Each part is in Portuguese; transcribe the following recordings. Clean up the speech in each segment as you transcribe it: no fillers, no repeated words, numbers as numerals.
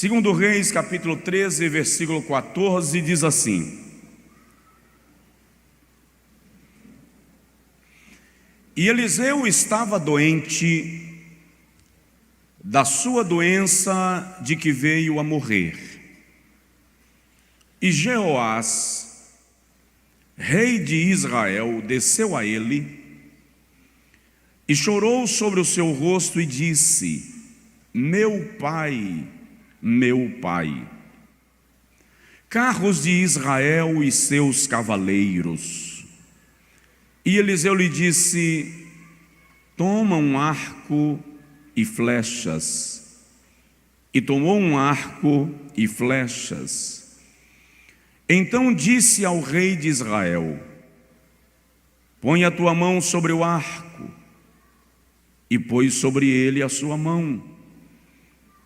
Segundo Reis, capítulo 13, versículo 14, diz assim: E Eliseu estava doente da sua doença de que veio a morrer. E Jeoás, rei de Israel, desceu a ele e chorou sobre o seu rosto e disse: meu pai, carros de Israel e seus cavaleiros. E Eliseu lhe disse: toma um arco e flechas. E tomou um arco e flechas. Então disse ao rei de Israel: põe a tua mão sobre o arco. E pôs sobre ele a sua mão.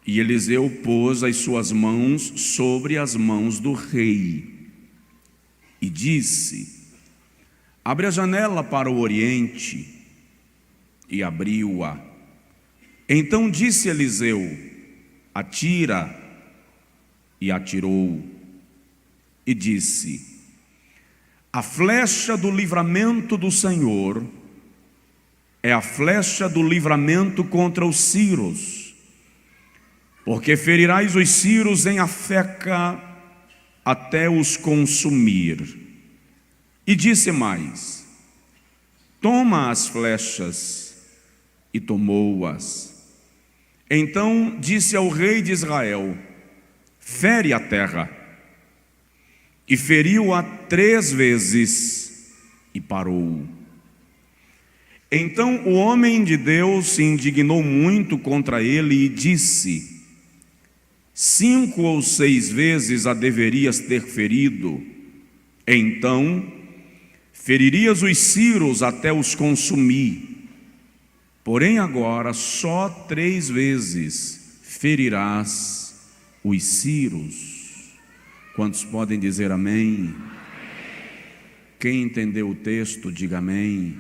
E Eliseu pôs as suas mãos sobre as mãos do rei. E disse: abre a janela para o oriente. E abriu-a. Então disse Eliseu: atira. E atirou. E disse: a flecha do livramento do Senhor é a flecha do livramento contra os sírios, porque ferirás os sírios em Afeca até os consumir. E disse mais: toma as flechas. E tomou-as. Então disse ao rei de Israel: fere a terra. E feriu-a 3 vezes e parou. Então o homem de Deus se indignou muito contra ele e disse: 5 ou 6 vezes a deverias ter ferido, então feririas os sírios até os consumir. Porém agora só 3 vezes ferirás os sírios. Quantos podem dizer amém? Quem entendeu o texto, diga amém.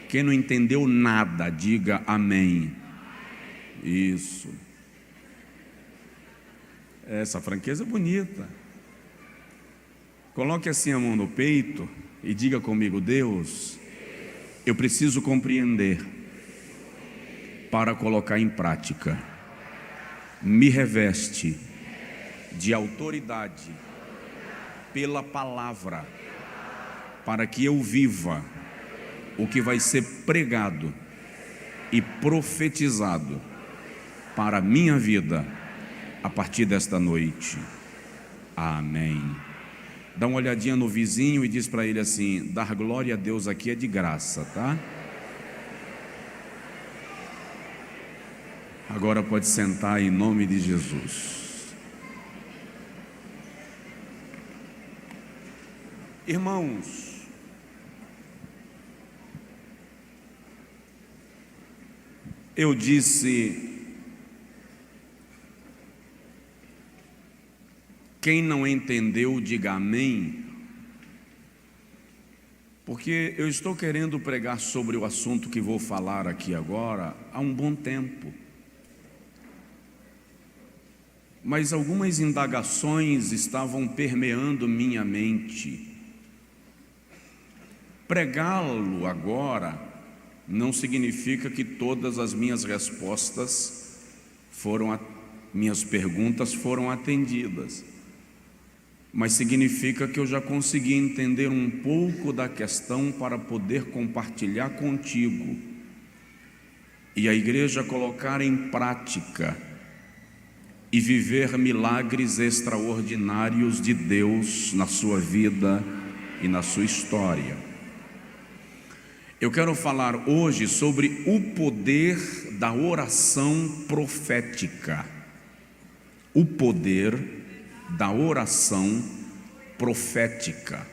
Quem não entendeu nada, diga amém. Isso. Essa franqueza é bonita. Coloque assim a mão no peito e diga comigo: Deus, eu preciso compreender para colocar em prática. Me reveste de autoridade pela palavra, para que eu viva o que vai ser pregado e profetizado para a minha vida a partir desta noite. Amém. Dá uma olhadinha no vizinho e diz para ele assim: dar glória a Deus aqui é de graça, tá? Agora pode sentar em nome de Jesus. Irmãos, eu disse: quem não entendeu, diga amém, porque eu estou querendo pregar sobre o assunto que vou falar aqui agora há um bom tempo. Mas algumas indagações estavam permeando minha mente. Pregá-lo agora não significa que todas as minhas respostas minhas perguntas foram atendidas, mas significa que eu já consegui entender um pouco da questão para poder compartilhar contigo e a igreja colocar em prática e viver milagres extraordinários de Deus na sua vida e na sua história. Eu quero falar hoje sobre o poder da oração profética. O poder da oração profética.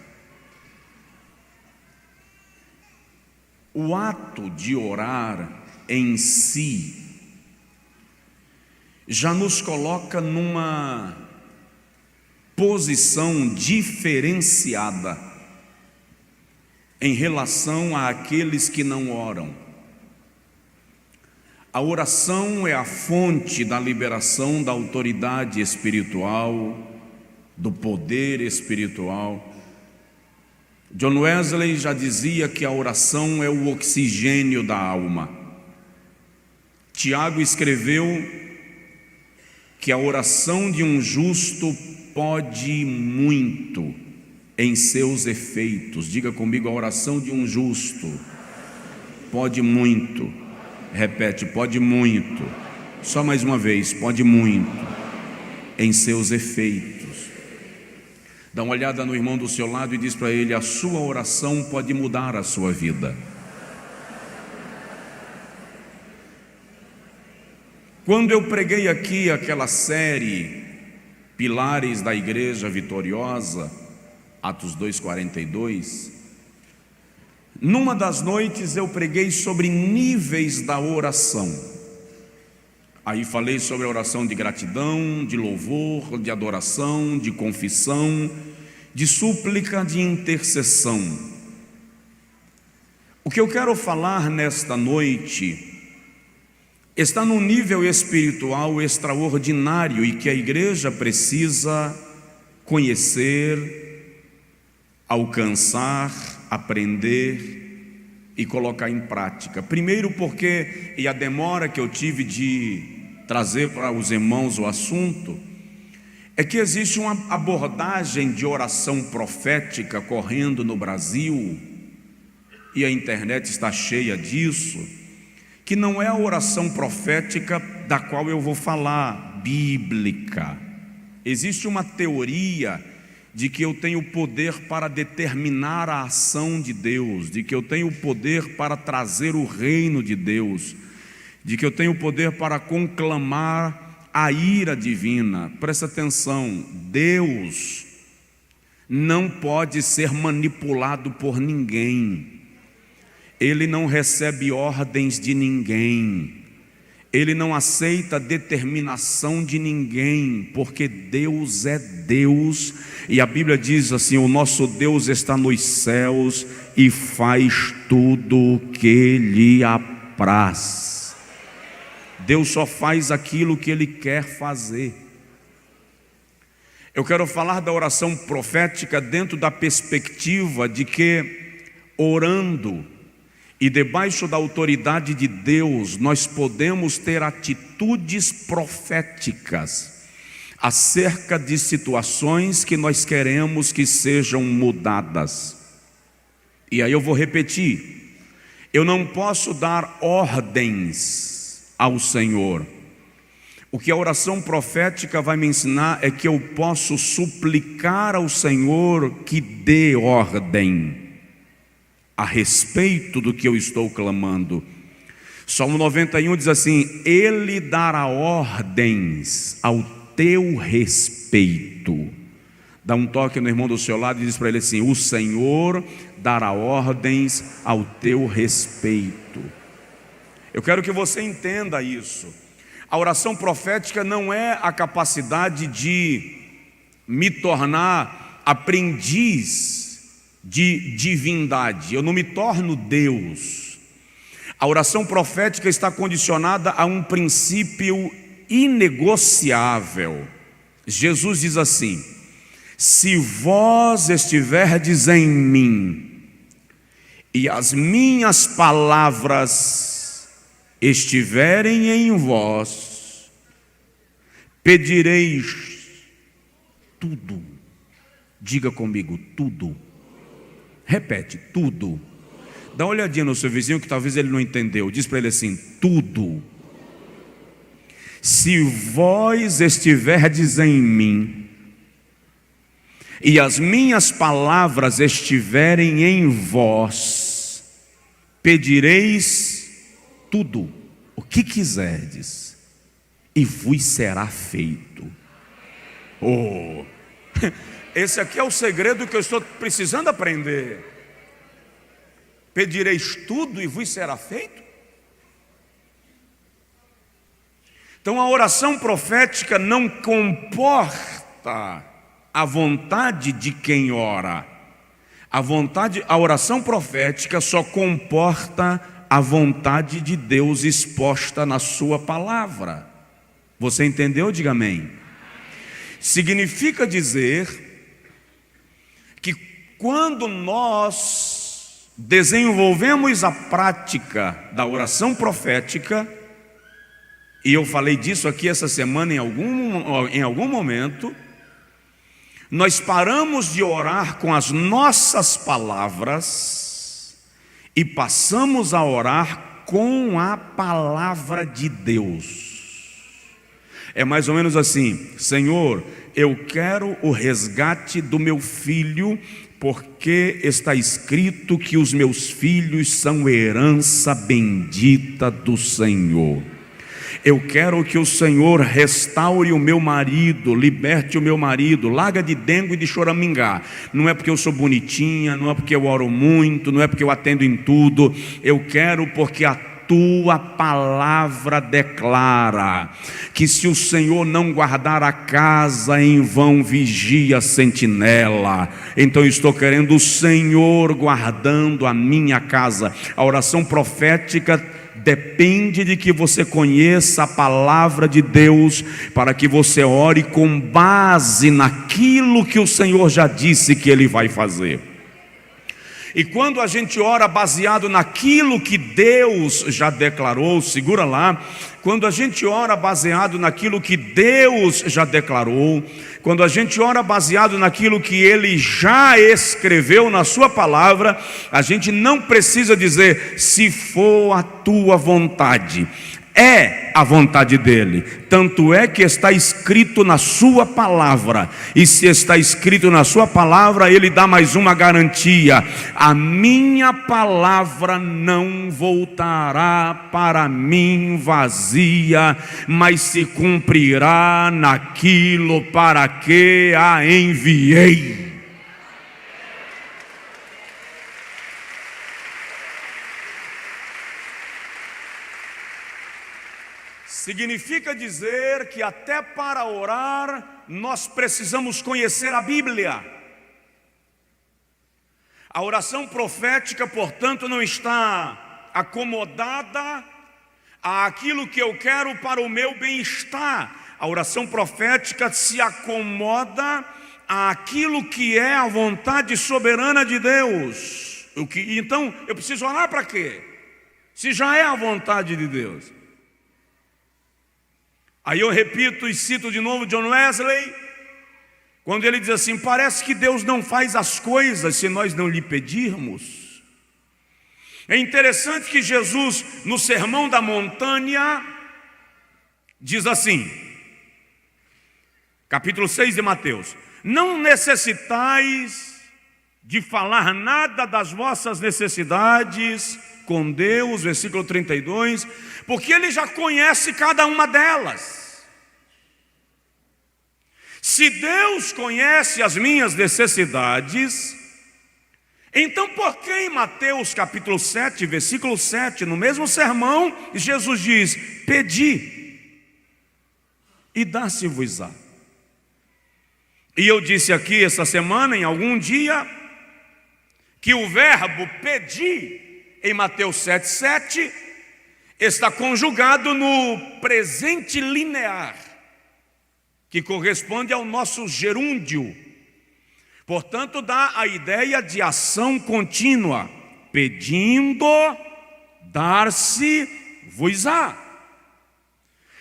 O ato de orar em si já nos coloca numa posição diferenciada em relação àqueles que não oram. A oração é a fonte da liberação da autoridade espiritual, do poder espiritual. John Wesley já dizia que a oração é o oxigênio da alma. Tiago escreveu que a oração de um justo pode muito em seus efeitos. Diga comigo, a oração de um justo pode muito. Repete, pode muito. Só mais uma vez, pode muito em seus efeitos. Dá uma olhada no irmão do seu lado e diz para ele: a sua oração pode mudar a sua vida. Quando eu preguei aqui aquela série Pilares da Igreja Vitoriosa, Atos 2:42, numa das noites eu preguei sobre níveis da oração. Aí falei sobre a oração de gratidão, de louvor, de adoração, de confissão, de súplica, de intercessão. O que eu quero falar nesta noite está num nível espiritual extraordinário e que a igreja precisa conhecer, alcançar, aprender e colocar em prática. Primeiro porque, e a demora que eu tive de trazer para os irmãos o assunto, é que existe uma abordagem de oração profética correndo no Brasil, e a internet está cheia disso, que não é a oração profética da qual eu vou falar, bíblica. Existe uma teoria de que eu tenho poder para determinar a ação de Deus, de que eu tenho poder para trazer o reino de Deus, de que eu tenho poder para conclamar a ira divina. Presta atenção, Deus não pode ser manipulado por ninguém. Ele não recebe ordens de ninguém. Ele não aceita determinação de ninguém, porque Deus é Deus, e a Bíblia diz assim: o nosso Deus está nos céus e faz tudo o que lhe apraz. Deus só faz aquilo que Ele quer fazer. Eu quero falar da oração profética dentro da perspectiva de que, orando e debaixo da autoridade de Deus, nós podemos ter atitudes proféticas acerca de situações que nós queremos que sejam mudadas. E aí eu vou repetir: eu não posso dar ordens ao Senhor. O que a oração profética vai me ensinar é que eu posso suplicar ao Senhor que dê ordem a respeito do que eu estou clamando. Salmo 91 diz assim: Ele dará ordens ao teu respeito. Dá um toque no irmão do seu lado e diz para ele assim: o Senhor dará ordens ao teu respeito. Eu quero que você entenda isso. A oração profética não é a capacidade de me tornar aprendiz de divindade. Eu não me torno Deus. A oração profética está condicionada a um princípio inegociável. Jesus diz assim: se vós estiverdes em mim e as minhas palavras estiverem em vós, pedireis tudo. Diga comigo, tudo. Repete, tudo. Dá uma olhadinha no seu vizinho que talvez ele não entendeu. Diz para ele assim: tudo. Se vós estiverdes em mim e as minhas palavras estiverem em vós, pedireis tudo o que quiserdes e vos será feito. Oh! Esse aqui é o segredo que eu estou precisando aprender. Pedireis tudo e vos será feito? Então a oração profética não comporta a vontade de quem ora. A oração profética só comporta a vontade de Deus exposta na sua palavra. Você entendeu? Diga amém. Significa dizer que quando nós desenvolvemos a prática da oração profética, e eu falei disso aqui essa semana em algum momento, nós paramos de orar com as nossas palavras e passamos a orar com a palavra de Deus. É mais ou menos assim: Senhor, eu quero o resgate do meu filho, porque está escrito que os meus filhos são herança bendita do Senhor. Eu quero que o Senhor restaure o meu marido, liberte o meu marido, larga de dengo e de choramingá. Não é porque eu sou bonitinha, não é porque eu oro muito, não é porque eu atendo em tudo. Eu quero porque a tua palavra declara que se o Senhor não guardar a casa, em vão vigia a sentinela. Então eu estou querendo o Senhor guardando a minha casa. A oração profética depende de que você conheça a palavra de Deus, para que você ore com base naquilo que o Senhor já disse que Ele vai fazer. E quando a gente ora baseado naquilo que Deus já declarou, segura lá, quando a gente ora baseado naquilo que Deus já declarou, quando a gente ora baseado naquilo que Ele já escreveu na sua palavra, a gente não precisa dizer se for a tua vontade. É a vontade dele, tanto é que está escrito na sua palavra, e se está escrito na sua palavra, ele dá mais uma garantia: a minha palavra não voltará para mim vazia, mas se cumprirá naquilo para que a enviei. Significa dizer que até para orar nós precisamos conhecer a Bíblia. A oração profética, portanto, não está acomodada àquilo que eu quero para o meu bem-estar. A oração profética se acomoda àquilo que é a vontade soberana de Deus. Então, eu preciso orar para quê? Se já é a vontade de Deus. Aí eu repito e cito de novo John Wesley, quando ele diz assim: parece que Deus não faz as coisas se nós não lhe pedirmos. É interessante que Jesus, no Sermão da Montanha, diz assim, capítulo 6 de Mateus: não necessitais de falar nada das vossas necessidades com Deus, versículo 32, porque Ele já conhece cada uma delas. Se Deus conhece as minhas necessidades, então por que em Mateus capítulo 7, versículo 7, no mesmo sermão, Jesus diz: pedi e dá-se-vos-á. E eu disse aqui essa semana, em algum dia, que o verbo pedir em Mateus 7,7 está conjugado no presente linear, que corresponde ao nosso gerúndio. Portanto, dá a ideia de ação contínua: pedindo, dar-se-vos-á.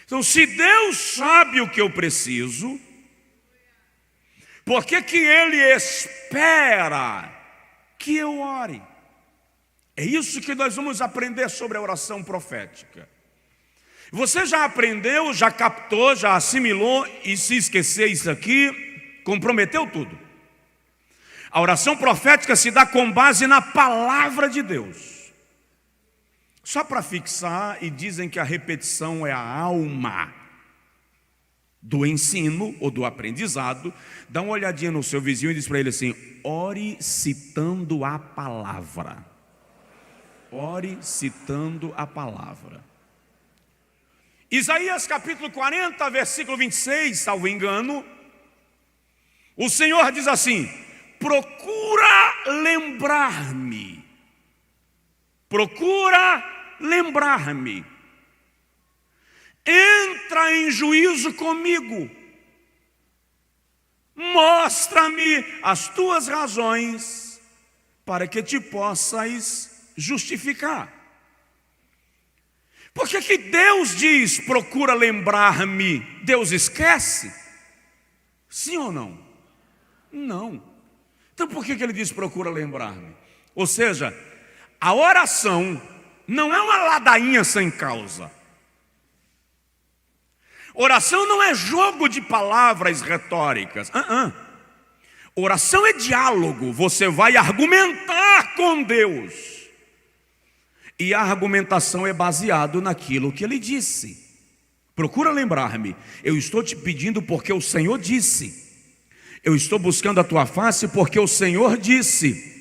Então, se Deus sabe o que eu preciso, por que Ele espera que eu ore? É isso que nós vamos aprender sobre a oração profética. Você já aprendeu, já captou, já assimilou, e se esquecer isso aqui, comprometeu tudo. A oração profética se dá com base na palavra de Deus. Só para fixar, e dizem que a repetição é a alma do ensino ou do aprendizado, dá uma olhadinha no seu vizinho e diz para ele assim: ore citando a palavra. Ore citando a palavra. Isaías capítulo 40, versículo 26, salvo engano, o Senhor diz assim: procura lembrar-me lembrar-me. Entra em juízo comigo. Mostra-me as tuas razões para que te possas justificar. Por que Deus diz, procura lembrar-me? Deus esquece? Sim ou não? Não. Então por que Ele diz, procura lembrar-me? Ou seja, a oração não é uma ladainha sem causa. Oração não é jogo de palavras retóricas. Oração é diálogo. Você vai argumentar com Deus. E a argumentação é baseada naquilo que Ele disse. Procura lembrar-me. Eu estou te pedindo porque o Senhor disse. Eu estou buscando a tua face porque o Senhor disse.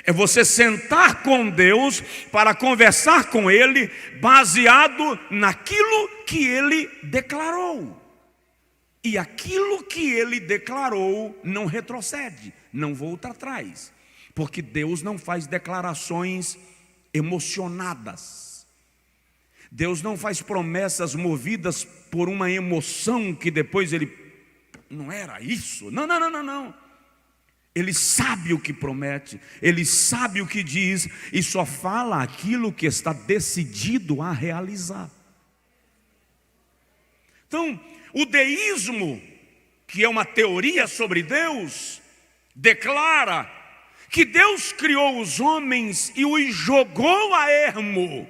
É você sentar com Deus para conversar com Ele, baseado naquilo que Ele declarou. E aquilo que Ele declarou não retrocede, não volta atrás. Porque Deus não faz declarações emocionadas. Deus não faz promessas movidas por uma emoção que depois Ele... Não era isso? Não. Ele sabe o que promete, Ele sabe o que diz e só fala aquilo que está decidido a realizar. Então, o deísmo, que é uma teoria sobre Deus, declara que Deus criou os homens e os jogou a ermo,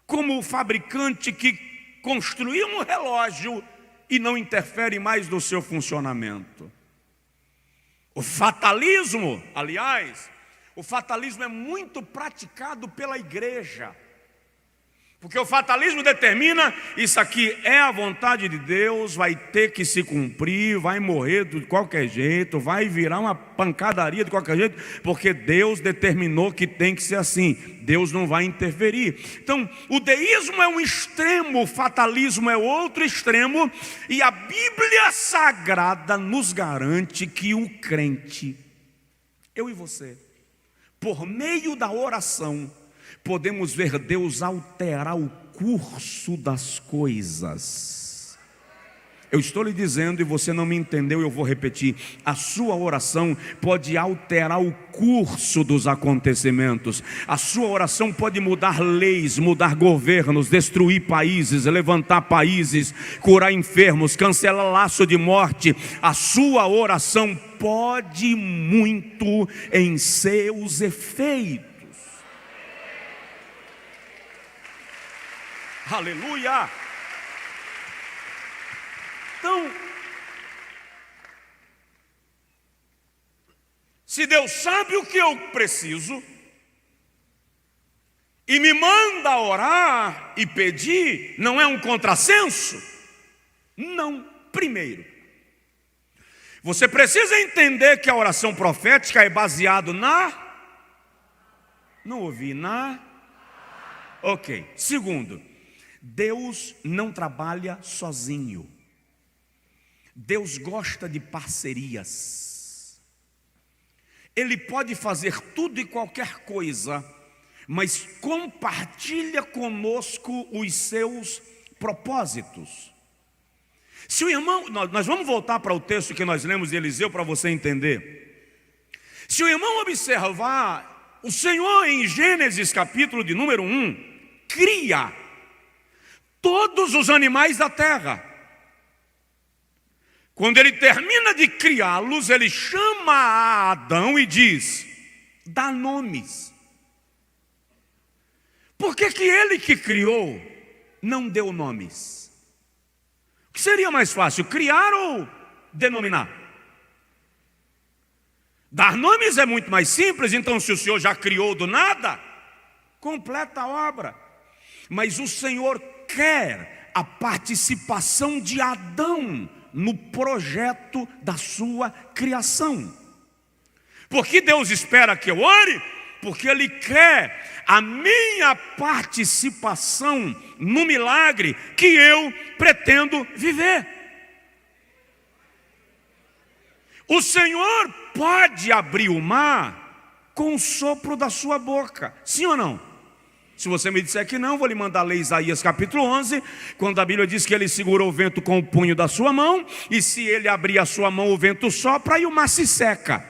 como o fabricante que construiu um relógio e não interfere mais no seu funcionamento. O fatalismo, aliás, o fatalismo é muito praticado pela igreja. Porque o fatalismo determina, isso aqui é a vontade de Deus, vai ter que se cumprir, vai morrer de qualquer jeito, vai virar uma pancadaria de qualquer jeito, porque Deus determinou que tem que ser assim, Deus não vai interferir. Então, o deísmo é um extremo, o fatalismo é outro extremo, e a Bíblia Sagrada nos garante que o crente, eu e você, por meio da oração, podemos ver Deus alterar o curso das coisas. Eu estou lhe dizendo e você não me entendeu, eu vou repetir. A sua oração pode alterar o curso dos acontecimentos. A sua oração pode mudar leis, mudar governos, destruir países, levantar países, curar enfermos, cancelar laço de morte. A sua oração pode muito em seus efeitos. Aleluia! Então, se Deus sabe o que eu preciso e me manda orar e pedir, não é um contrassenso? Não. Primeiro, você precisa entender que a oração profética é baseada Não ouvi, Ok. Segundo, Deus não trabalha sozinho. Deus gosta de parcerias. Ele pode fazer tudo e qualquer coisa, mas compartilha conosco os seus propósitos. Se o irmão, nós vamos voltar para o texto que nós lemos de Eliseu para você entender. Se o irmão observar, o Senhor em Gênesis capítulo de número 1, cria todos os animais da terra. Quando ele termina de criá-los, ele chama a Adão e diz, dá nomes. Por que ele que criou não deu nomes? O que seria mais fácil, criar ou denominar? Dar nomes é muito mais simples, então se o Senhor já criou do nada, completa a obra. Mas o Senhor quer a participação de Adão no projeto da sua criação. Por que Deus espera que eu ore? Porque Ele quer a minha participação no milagre que eu pretendo viver. O Senhor pode abrir o mar com o sopro da sua boca, sim ou não? Se você me disser que não, vou lhe mandar ler Isaías capítulo 11, quando a Bíblia diz que ele segurou o vento com o punho da sua mão, e se ele abrir a sua mão, o vento sopra e o mar se seca.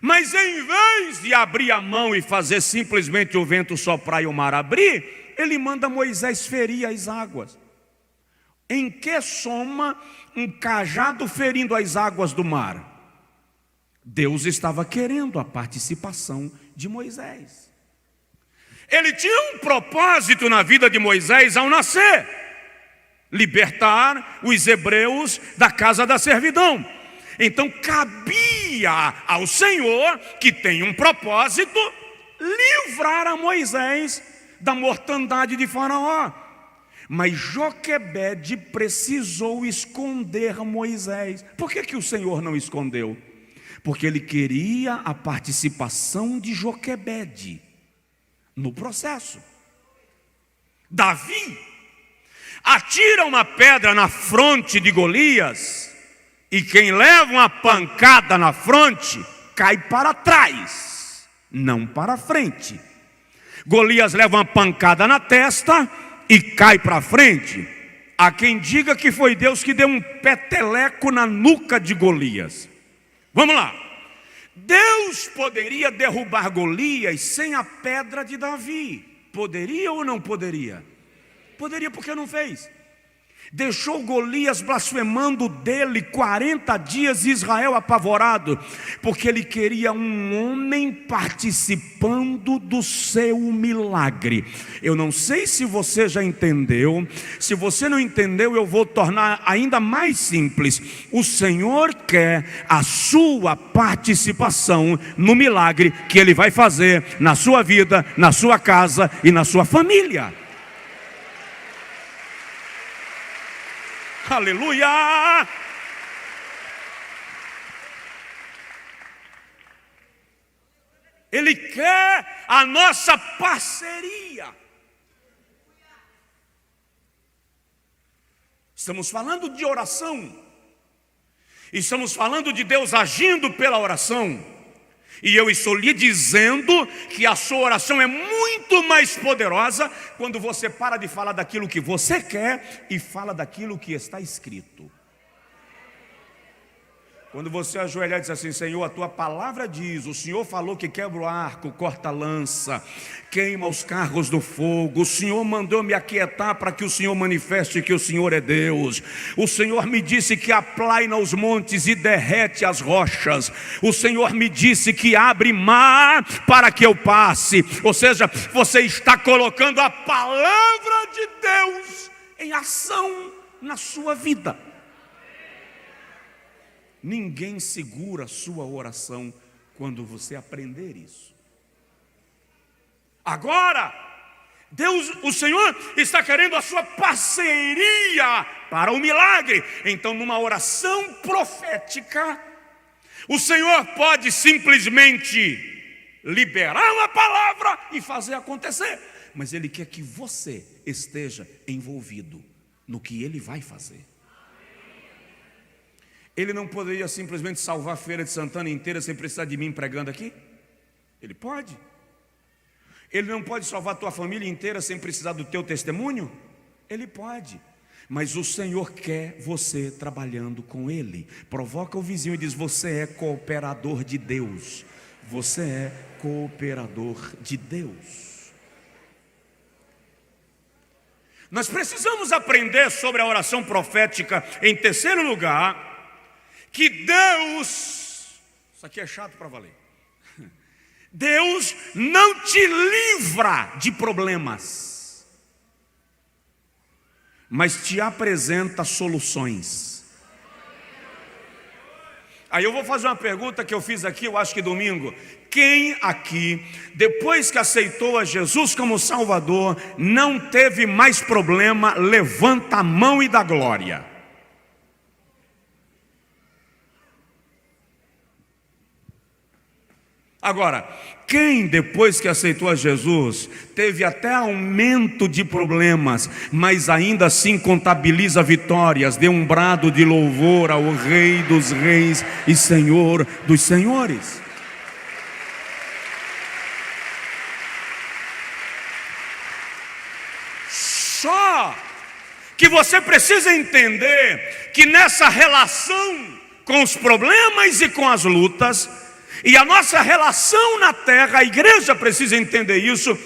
Mas em vez de abrir a mão e fazer simplesmente o vento soprar e o mar abrir, ele manda Moisés ferir as águas. Em que soma um cajado ferindo as águas do mar? Deus estava querendo a participação de Moisés. Ele tinha um propósito na vida de Moisés ao nascer: libertar os hebreus da casa da servidão. Então cabia ao Senhor, que tem um propósito, livrar a Moisés da mortandade de Faraó. Mas Joquebede precisou esconder Moisés. Por que o Senhor não escondeu? Porque ele queria a participação de Joquebede no processo. Davi atira uma pedra na fronte de Golias, e quem leva uma pancada na fronte cai para trás, não para frente. Golias leva uma pancada na testa e cai para frente. Há quem diga que foi Deus que deu um peteleco na nuca de Golias. Vamos lá. Deus poderia derrubar Golias sem a pedra de Davi. Poderia ou não poderia? Poderia, porque não fez. Deixou Golias blasfemando dele 40 dias, Israel apavorado, porque ele queria um homem participando do seu milagre. Eu não sei se você já entendeu. Se você não entendeu, eu vou tornar ainda mais simples. O Senhor quer a sua participação no milagre que Ele vai fazer na sua vida, na sua casa e na sua família. Aleluia! Ele quer a nossa parceria. Estamos falando de oração. Estamos falando de Deus agindo pela oração. E eu estou lhe dizendo que a sua oração é muito mais poderosa quando você para de falar daquilo que você quer e fala daquilo que está escrito. Quando você ajoelhar e diz assim: Senhor, a tua palavra diz, o Senhor falou que quebra o arco, corta a lança, queima os carros do fogo, o Senhor mandou me aquietar para que o Senhor manifeste que o Senhor é Deus, o Senhor me disse que aplaina os montes e derrete as rochas, o Senhor me disse que abre mar para que eu passe. Ou seja, você está colocando a palavra de Deus em ação na sua vida. Ninguém segura a sua oração quando você aprender isso. Agora, Deus, o Senhor está querendo a sua parceria para o milagre. Então, numa oração profética, o Senhor pode simplesmente liberar uma palavra e fazer acontecer. Mas Ele quer que você esteja envolvido no que Ele vai fazer. Ele não poderia simplesmente salvar a Feira de Santana inteira sem precisar de mim pregando aqui? Ele pode. Ele não pode salvar a tua família inteira sem precisar do teu testemunho? Ele pode. Mas o Senhor quer você trabalhando com Ele. Provoca o vizinho e diz: você é cooperador de Deus. Você é cooperador de Deus. Nós precisamos aprender sobre a oração profética, em terceiro lugar, que Deus, isso aqui é chato para valer, Deus não te livra de problemas, mas te apresenta soluções. Aí eu vou fazer uma pergunta que eu fiz aqui, eu acho que domingo. Quem aqui, depois que aceitou a Jesus como Salvador, não teve mais problema? Levanta a mão e dá glória. Agora, quem depois que aceitou a Jesus teve até aumento de problemas, mas ainda assim contabiliza vitórias, dê um brado de louvor ao Rei dos Reis e Senhor dos Senhores? Só que você precisa entender que nessa relação com os problemas e com as lutas, e a nossa relação na terra, a igreja precisa entender isso,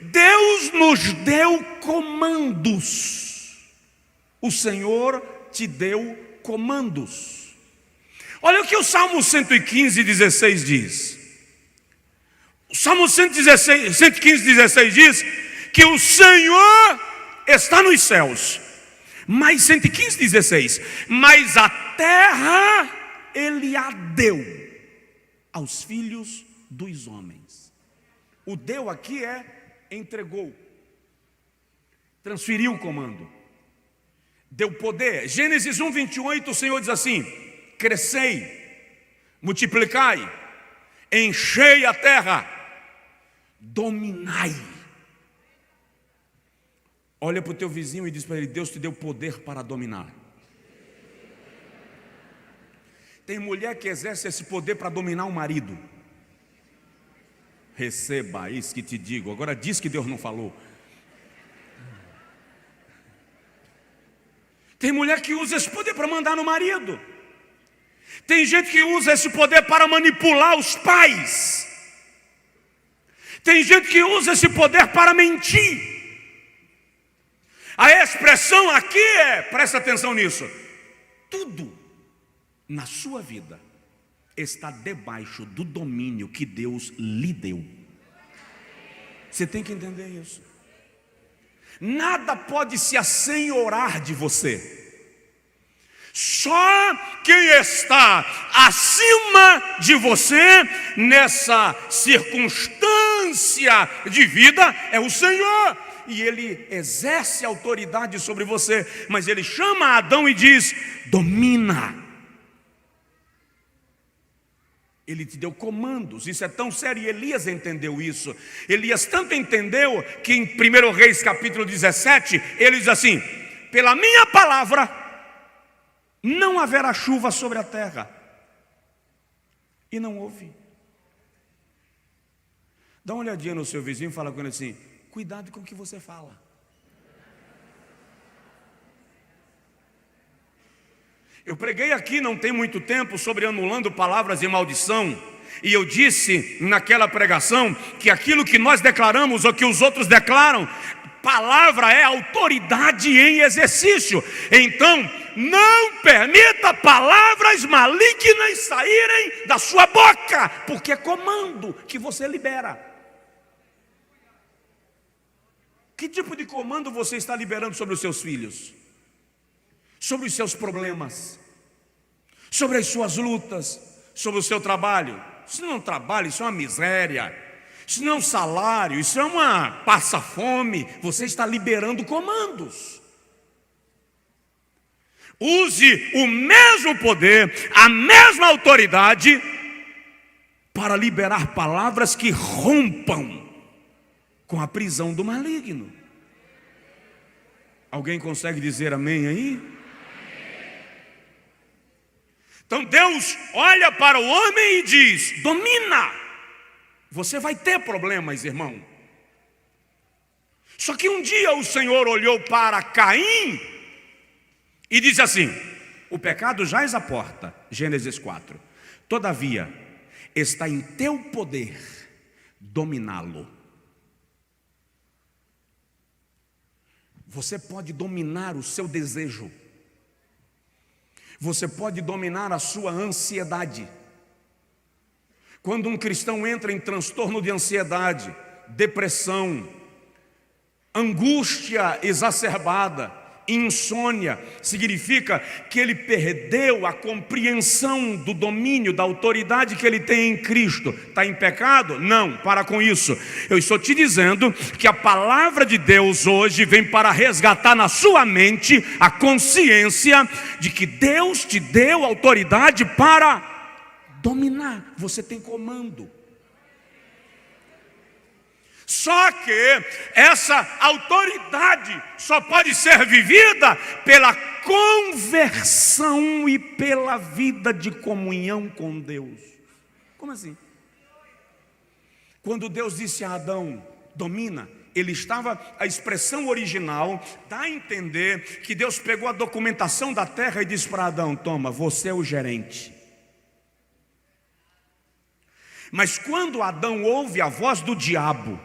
Deus nos deu comandos. O Senhor te deu comandos. Olha o que o Salmo 115, 16 diz. O Salmo 115, 16 diz que o Senhor está nos céus. Mas 115, 16, mas a terra Ele a deu aos filhos dos homens. O deu aqui é entregou, transferiu o comando, deu poder. Gênesis 1, 28, o Senhor diz assim: crescei, multiplicai, enchei a terra, dominai. Olha para o teu vizinho e diz para ele: Deus te deu poder para dominar. Tem mulher que exerce esse poder para dominar o marido. Receba isso que te digo. Agora diz que Deus não falou. Tem mulher que usa esse poder para mandar no marido. Tem gente que usa esse poder para manipular os pais. Tem gente que usa esse poder para mentir. A expressão aqui é, presta atenção nisso, tudo na sua vida está debaixo do domínio que Deus lhe deu. Você tem que entender isso. Nada pode se assenhorar de você. Só quem está acima de você nessa circunstância de vida é o Senhor. E Ele exerce autoridade sobre você. Mas Ele chama Adão e diz: domina. Ele te deu comandos. Isso é tão sério, e Elias entendeu isso. Elias tanto entendeu que em 1 Reis capítulo 17 ele diz assim: pela minha palavra não haverá chuva sobre a terra. E não houve. Dá uma olhadinha no seu vizinho e fala com ele assim: cuidado com o que você fala. Eu preguei aqui não tem muito tempo sobre anulando palavras de maldição. E eu disse naquela pregação que aquilo que nós declaramos ou que os outros declaram, palavra é autoridade em exercício. Então, não permita palavras malignas saírem da sua boca, porque é comando que você libera. Que tipo de comando você está liberando sobre os seus filhos? Sobre os seus problemas? Sobre as suas lutas? Sobre o seu trabalho? Isso não é um trabalho, isso é uma miséria. Isso não é um salário, isso é uma passa-fome. Você está liberando comandos. Use o mesmo poder, a mesma autoridade para liberar palavras que rompam com a prisão do maligno. Alguém consegue dizer amém aí? Então Deus olha para o homem e diz: domina. Você vai ter problemas, irmão. Só que um dia o Senhor olhou para Caim e disse assim: o pecado jaz à porta. Gênesis 4. Todavia está em teu poder dominá-lo. Você pode dominar o seu desejo. Você pode dominar a sua ansiedade. Quando um cristão entra em transtorno de ansiedade, depressão, angústia exacerbada, insônia, significa que ele perdeu a compreensão do domínio, da autoridade que ele tem em Cristo. Está em pecado? Não, para com isso. Eu estou te dizendo que a palavra de Deus hoje vem para resgatar na sua mente a consciência de que Deus te deu autoridade para dominar. Você tem comando. Só que essa autoridade só pode ser vivida pela conversão e pela vida de comunhão com Deus. Como assim? Quando Deus disse a Adão: domina, A expressão original dá a entender que Deus pegou a documentação da terra e disse para Adão: toma, você é o gerente. Mas quando Adão ouve a voz do diabo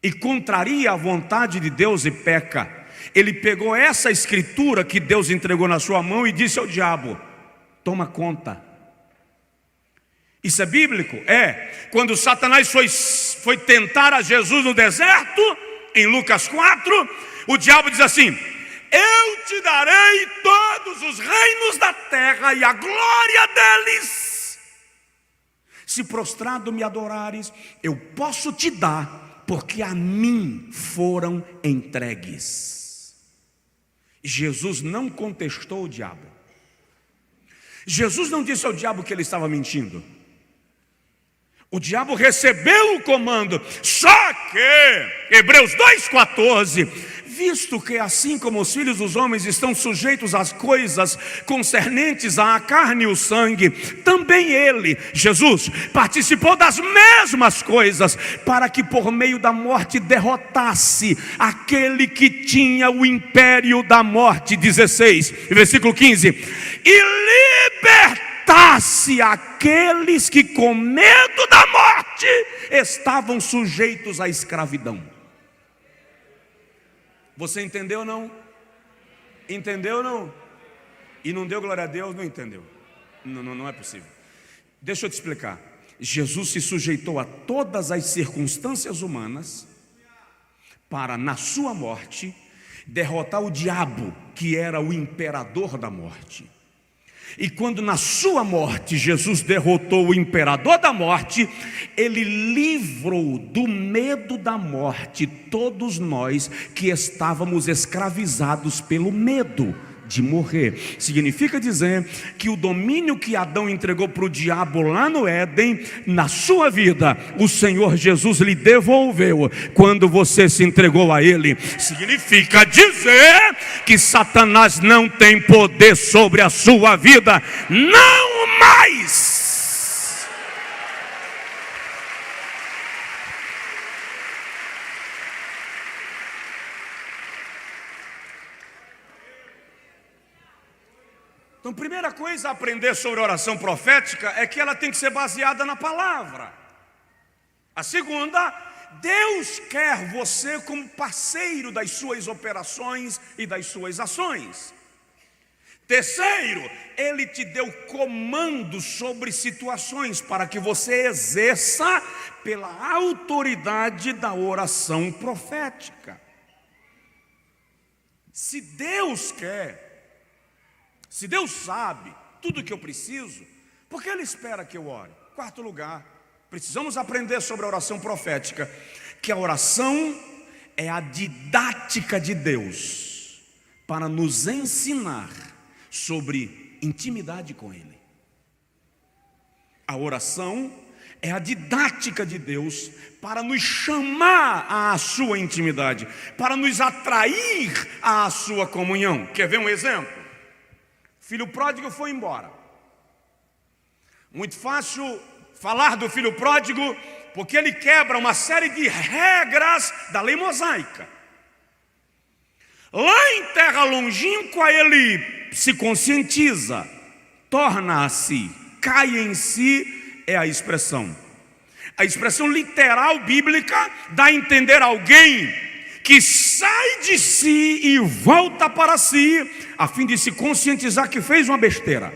e contraria a vontade de Deus e peca, ele pegou essa escritura que Deus entregou na sua mão e disse ao diabo: toma conta. Isso é bíblico? É. Quando Satanás foi tentar a Jesus no deserto, em Lucas 4, o diabo diz assim: eu te darei todos os reinos da terra e a glória deles. Se prostrado me adorares, eu posso te dar, porque a mim foram entregues. Jesus não contestou o diabo. Jesus não disse ao diabo que ele estava mentindo. O diabo recebeu o comando. Só que, Hebreus 2,14, visto que assim como os filhos dos homens estão sujeitos às coisas concernentes à carne e o sangue, também ele, Jesus, participou das mesmas coisas, para que por meio da morte derrotasse aquele que tinha o império da morte. 16, versículo 15, e libertasse aqueles que com medo da morte estavam sujeitos à escravidão. Você entendeu ou não? Entendeu ou não? E não deu glória a Deus, não entendeu. Não é possível. Deixa eu te explicar. Jesus se sujeitou a todas as circunstâncias humanas para, na sua morte, derrotar o diabo, que era o imperador da morte. E quando na sua morte Jesus derrotou o imperador da morte, ele livrou do medo da morte todos nós que estávamos escravizados pelo medo de morrer. Significa dizer que o domínio que Adão entregou para o diabo lá no Éden, na sua vida, o Senhor Jesus lhe devolveu quando você se entregou a Ele. Significa dizer que Satanás não tem poder sobre a sua vida, não mais. Então, primeira coisa a aprender sobre a oração profética é que ela tem que ser baseada na palavra. A segunda, Deus quer você como parceiro das suas operações e das suas ações. Terceiro, Ele te deu comando sobre situações para que você exerça pela autoridade da oração profética. Se Deus quer, se Deus sabe tudo o que eu preciso, por que Ele espera que eu ore? Quarto lugar, precisamos aprender sobre a oração profética, que a oração é a didática de Deus para nos ensinar sobre intimidade com Ele. A oração é a didática de Deus para nos chamar à sua intimidade, para nos atrair à sua comunhão. Quer ver um exemplo? Filho pródigo foi embora. Muito fácil falar do filho pródigo, porque ele quebra uma série de regras da lei mosaica. Lá em terra longínqua ele se conscientiza, torna-se, cai em si, é a expressão. A expressão literal bíblica dá a entender alguém que sai de si e volta para si, a fim de se conscientizar que fez uma besteira.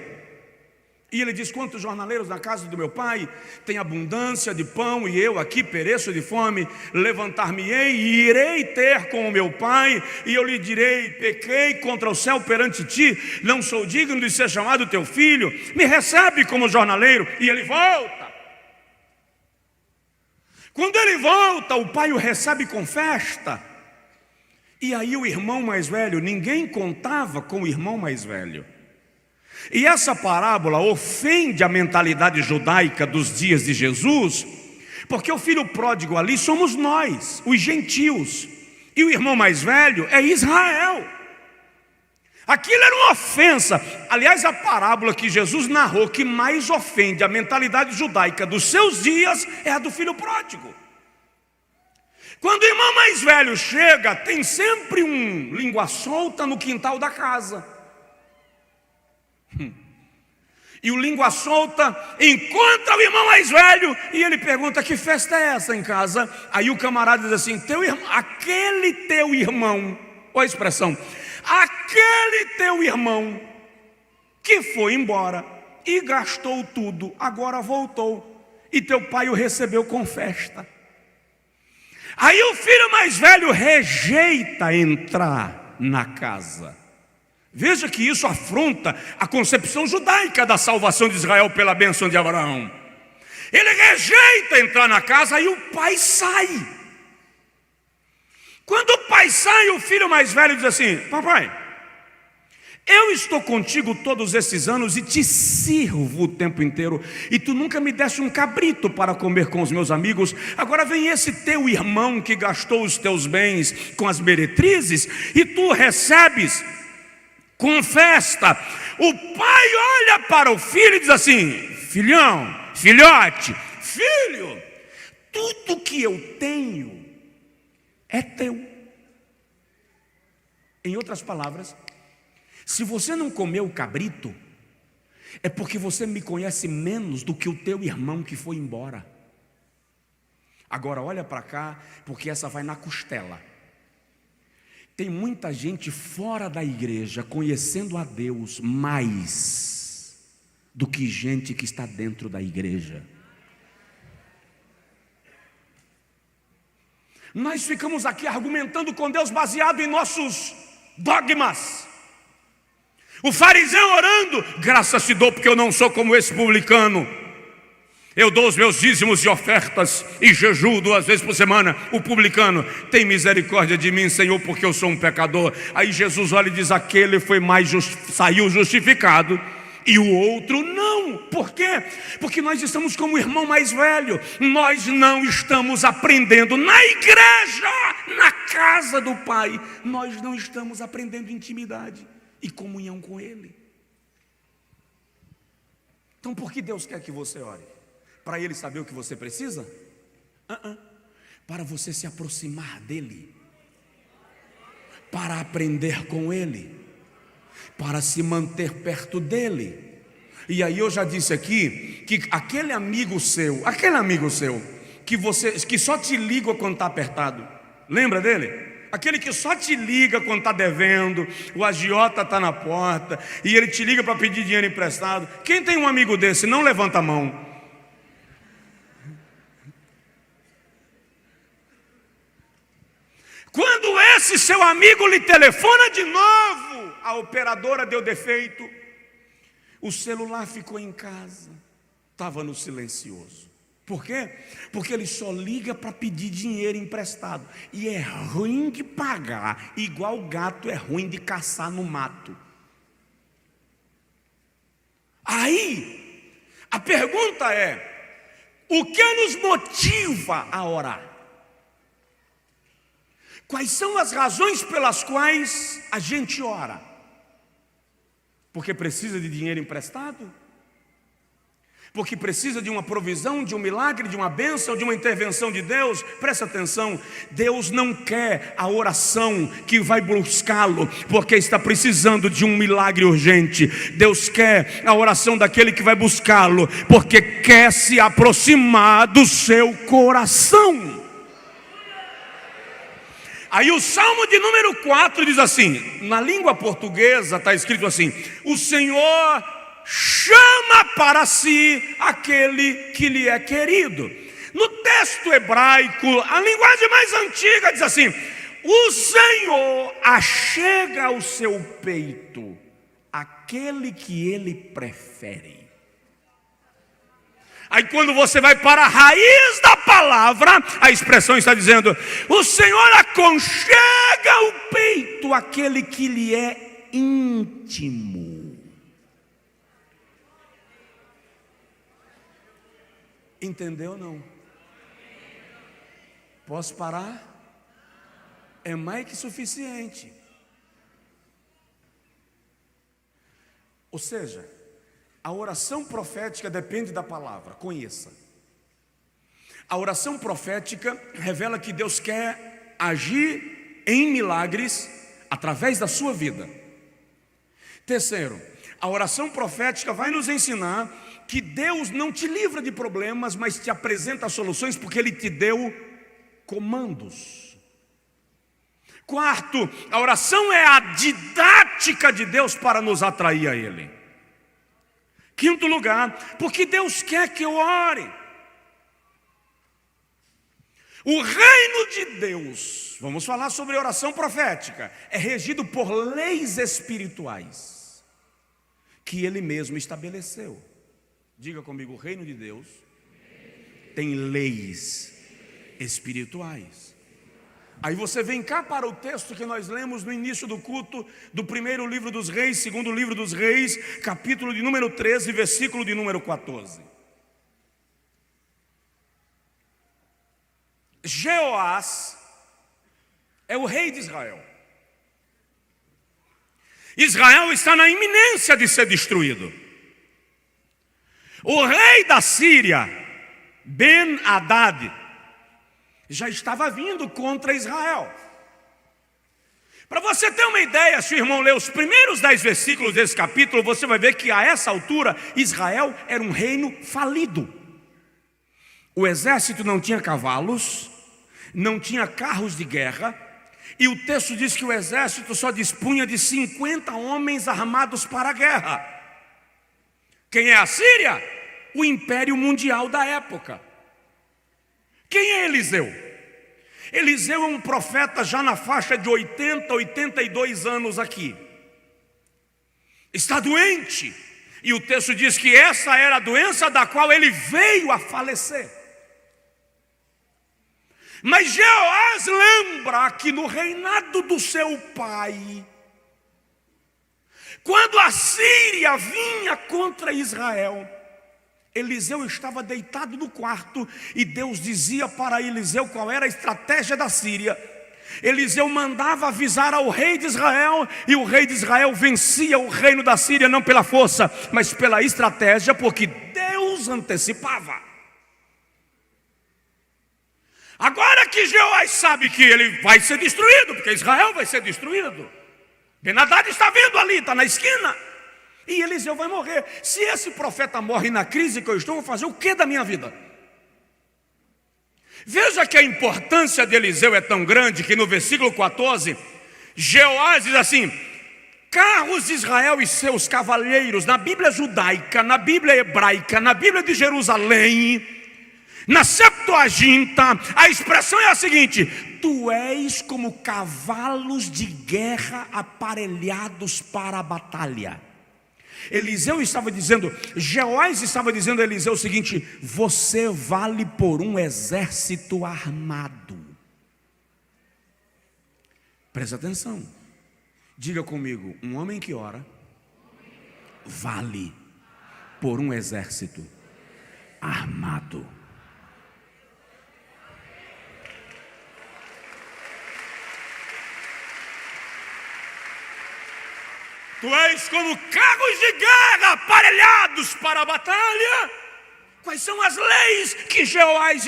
E ele diz: quantos jornaleiros na casa do meu pai tem abundância de pão, e eu aqui pereço de fome? Levantar-me-ei e irei ter com o meu pai, e eu lhe direi: pequei contra o céu perante ti, não sou digno de ser chamado teu filho, me recebe como jornaleiro. E ele volta. Quando ele volta, o pai o recebe com festa. E aí o irmão mais velho, ninguém contava com o irmão mais velho. E essa parábola ofende a mentalidade judaica dos dias de Jesus, porque o filho pródigo ali somos nós, os gentios, e o irmão mais velho é Israel. Aquilo era uma ofensa. Aliás, a parábola que Jesus narrou que mais ofende a mentalidade judaica dos seus dias é a do filho pródigo. Quando o irmão mais velho chega, tem sempre um língua solta no quintal da casa. E o língua solta encontra o irmão mais velho e ele pergunta: que festa é essa em casa? Aí o camarada diz assim: aquele teu irmão, olha a expressão, aquele teu irmão que foi embora e gastou tudo, agora voltou, e teu pai o recebeu com festa. Aí o filho mais velho rejeita entrar na casa. Veja que isso afronta a concepção judaica da salvação de Israel pela bênção de Abraão. Ele rejeita entrar na casa e o pai sai. Quando o pai sai, o filho mais velho diz assim: papai, eu estou contigo todos esses anos e te sirvo o tempo inteiro, e tu nunca me deste um cabrito para comer com os meus amigos. Agora vem esse teu irmão que gastou os teus bens com as meretrizes e tu recebes com festa. O pai olha para o filho e diz assim: filhão, filhote, filho, tudo que eu tenho é teu. Em outras palavras, se você não comeu o cabrito, é porque você me conhece menos do que o teu irmão que foi embora. Agora olha para cá, porque essa vai na costela. Tem muita gente fora da igreja conhecendo a Deus mais do que gente que está dentro da igreja. Nós ficamos aqui argumentando com Deus baseado em nossos dogmas. O fariseu orando: graças te dou porque eu não sou como esse publicano. Eu dou os meus dízimos e ofertas e jejuo 2 vezes por semana. O publicano: tem misericórdia de mim, Senhor, porque eu sou um pecador. Aí Jesus olha e diz: aquele foi saiu justificado e o outro não. Por quê? Porque nós estamos como o irmão mais velho. Nós não estamos aprendendo na igreja, na casa do Pai. Nós não estamos aprendendo intimidade e comunhão com Ele. Então por que Deus quer que você ore? Para Ele saber o que você precisa? Para você se aproximar dEle, para aprender com Ele, para se manter perto dEle. E aí eu já disse aqui que aquele amigo seu que só te liga quando está apertado, lembra dele? Aquele que só te liga quando está devendo, o agiota está na porta e ele te liga para pedir dinheiro emprestado. Quem tem um amigo desse, não levanta a mão. Quando esse seu amigo lhe telefona de novo, a operadora deu defeito, o celular ficou em casa, estava no silencioso. Por quê? Porque ele só liga para pedir dinheiro emprestado. E é ruim de pagar, igual gato é ruim de caçar no mato. Aí, a pergunta é: o que nos motiva a orar? Quais são as razões pelas quais a gente ora? Porque precisa de dinheiro emprestado? Porque precisa de uma provisão, de um milagre, de uma bênção, de uma intervenção de Deus? Presta atenção, Deus não quer a oração que vai buscá-lo porque está precisando de um milagre urgente. Deus quer a oração daquele que vai buscá-lo porque quer se aproximar do seu coração. Aí o Salmo de número 4 diz assim, na língua portuguesa está escrito assim: o Senhor chama para si aquele que lhe é querido. No texto hebraico, a linguagem mais antiga diz assim: o Senhor achega ao seu peito aquele que ele prefere. Aí quando você vai para a raiz da palavra, a expressão está dizendo: o Senhor aconchega ao peito aquele que lhe é íntimo. Entendeu ou não? Posso parar? É mais que suficiente. Ou seja, a oração profética depende da palavra, conheça. A oração profética revela que Deus quer agir em milagres através da sua vida. Terceiro, a oração profética vai nos ensinar que Deus não te livra de problemas, mas te apresenta soluções porque Ele te deu comandos. Quarto, a oração é a didática de Deus para nos atrair a Ele. Quinto lugar, porque Deus quer que eu ore. O reino de Deus, vamos falar sobre oração profética, é regido por leis espirituais que Ele mesmo estabeleceu. Diga comigo, o reino de Deus tem leis espirituais. Aí você vem cá para o texto que nós lemos no início do culto, do primeiro livro dos reis, segundo livro dos reis, capítulo de número 13, versículo de número 14. Jeoás é o rei de Israel. Israel está na iminência de ser destruído. O rei da Síria, Ben-Hadad, já estava vindo contra Israel. Para você ter uma ideia, se o irmão ler os primeiros 10 versículos desse capítulo, você vai ver que a essa altura Israel era um reino falido. O exército não tinha cavalos, não tinha carros de guerra, e o texto diz que o exército só dispunha de 50 homens armados para a guerra. Quem é a Síria? O império mundial da época. Quem é Eliseu? Eliseu é um profeta já na faixa de 80, 82 anos aqui. Está doente, e o texto diz que essa era a doença da qual ele veio a falecer. Mas Jeoás lembra que no reinado do seu pai, quando a Síria vinha contra Israel, Eliseu estava deitado no quarto e Deus dizia para Eliseu qual era a estratégia da Síria. Eliseu mandava avisar ao rei de Israel e o rei de Israel vencia o reino da Síria não pela força, mas pela estratégia, porque Deus antecipava. Agora que Jeoás sabe que ele vai ser destruído, porque Israel vai ser destruído, Ben-Hadad está vindo ali, está na esquina, e Eliseu vai morrer. Se esse profeta morre na crise que eu estou, vou fazer o que da minha vida? Veja que a importância de Eliseu é tão grande que no versículo 14, Jeoás diz assim: carros de Israel e seus cavaleiros, na Bíblia judaica, na Bíblia hebraica, na Bíblia de Jerusalém, na Septuaginta, a expressão é a seguinte: tu és como cavalos de guerra aparelhados para a batalha. Eliseu estava dizendo, Jeoás estava dizendo a Eliseu o seguinte: você vale por um exército armado. Presta atenção, diga comigo, um homem que ora vale por um exército armado. Tu és como carros de guerra aparelhados para a batalha. Quais são as leis que Jeoás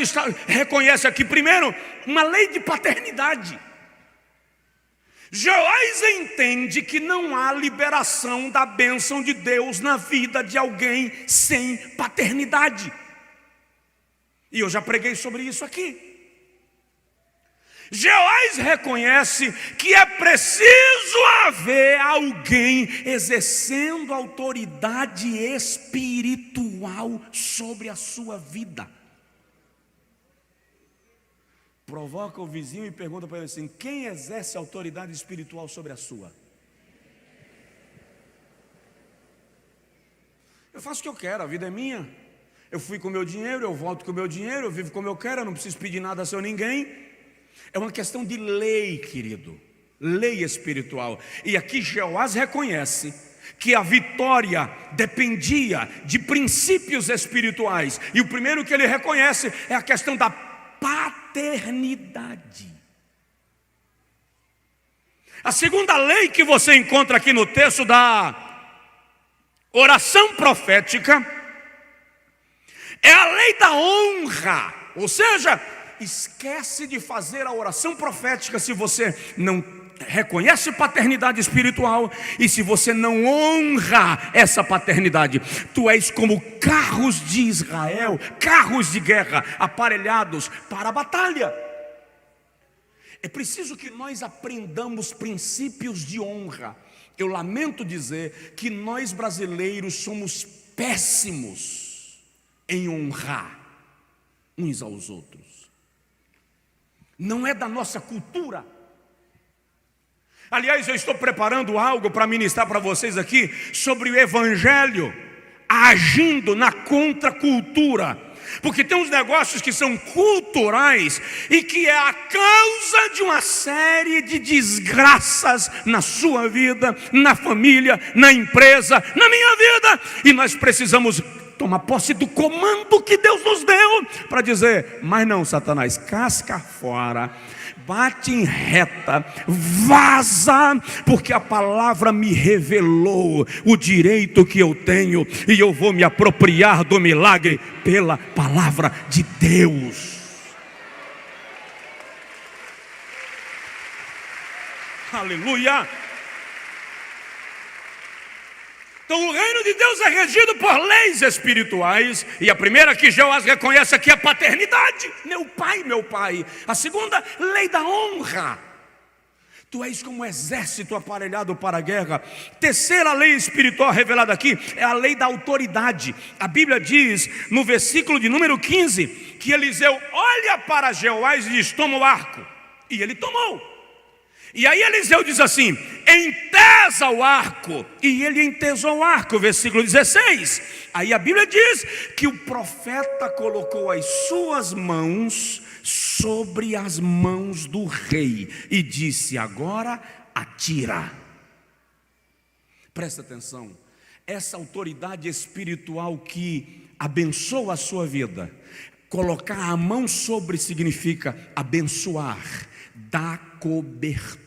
reconhece aqui? Primeiro, uma lei de paternidade. Jeoás entende que não há liberação da bênção de Deus na vida de alguém sem paternidade. E eu já preguei sobre isso aqui. Jeoás reconhece que é preciso haver alguém exercendo autoridade espiritual sobre a sua vida. Provoca o vizinho e pergunta para ele assim: quem exerce autoridade espiritual sobre a sua? Eu faço o que eu quero, a vida é minha. Eu fui com o meu dinheiro, eu volto com o meu dinheiro, eu vivo como eu quero, eu não preciso pedir nada a seu ninguém. É uma questão de lei, querido, lei espiritual. E aqui Jeoás reconhece que a vitória dependia de princípios espirituais. E o primeiro que ele reconhece é a questão da paternidade. A segunda lei que você encontra aqui no texto da oração profética é a lei da honra. Ou seja, esquece de fazer a oração profética se você não reconhece paternidade espiritual e se você não honra essa paternidade. Tu és como carros de Israel, carros de guerra aparelhados para a batalha. É preciso que nós aprendamos princípios de honra. Eu lamento dizer que nós brasileiros somos péssimos em honrar uns aos outros. Não é da nossa cultura. Aliás, eu estou preparando algo para ministrar para vocês aqui sobre o evangelho agindo na contracultura. Porque tem uns negócios que são culturais e que é a causa de uma série de desgraças na sua vida, na família, na empresa, na minha vida. E nós precisamos tomar posse do comando que Deus nos deu para dizer: mas não, Satanás, casca fora, bate em reta, vaza, porque a palavra me revelou o direito que eu tenho e eu vou me apropriar do milagre pela palavra de Deus. Aleluia! Então o reino de Deus é regido por leis espirituais. E a primeira que Jeová reconhece aqui é a paternidade. Meu pai. A segunda, lei da honra. Tu és como um exército aparelhado para a guerra. Terceira lei espiritual revelada aqui é a lei da autoridade. A Bíblia diz no versículo de número 15 que Eliseu olha para Jeová e diz: toma o arco. E ele tomou. E aí Eliseu diz assim: entesa o arco. E ele entesou o arco, versículo 16. Aí a Bíblia diz que o profeta colocou as suas mãos sobre as mãos do rei e disse: agora atira. Presta atenção, essa autoridade espiritual que abençoa a sua vida, colocar a mão sobre significa abençoar, dar cobertura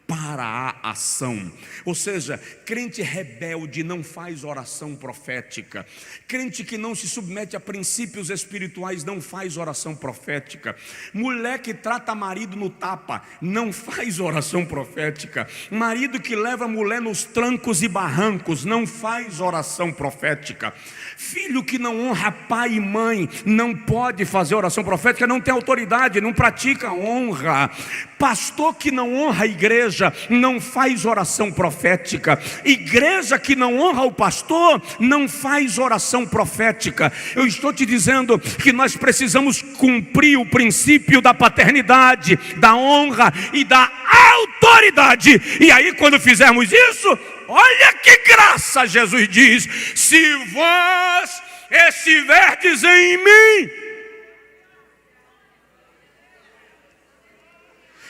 para a ação. Ou seja, crente rebelde não faz oração profética. Crente que não se submete a princípios espirituais não faz oração profética. Mulher que trata marido no tapa não faz oração profética. Marido que leva a mulher nos trancos e barrancos não faz oração profética. Filho que não honra pai e mãe não pode fazer oração profética, não tem autoridade, não pratica honra. Pastor que não honra a igreja não faz oração profética. Igreja que não honra o pastor não faz oração profética. Eu estou te dizendo que nós precisamos cumprir o princípio da paternidade, da honra e da autoridade. E aí, quando fizermos isso, olha que graça. Jesus diz: se vós estiverdes em mim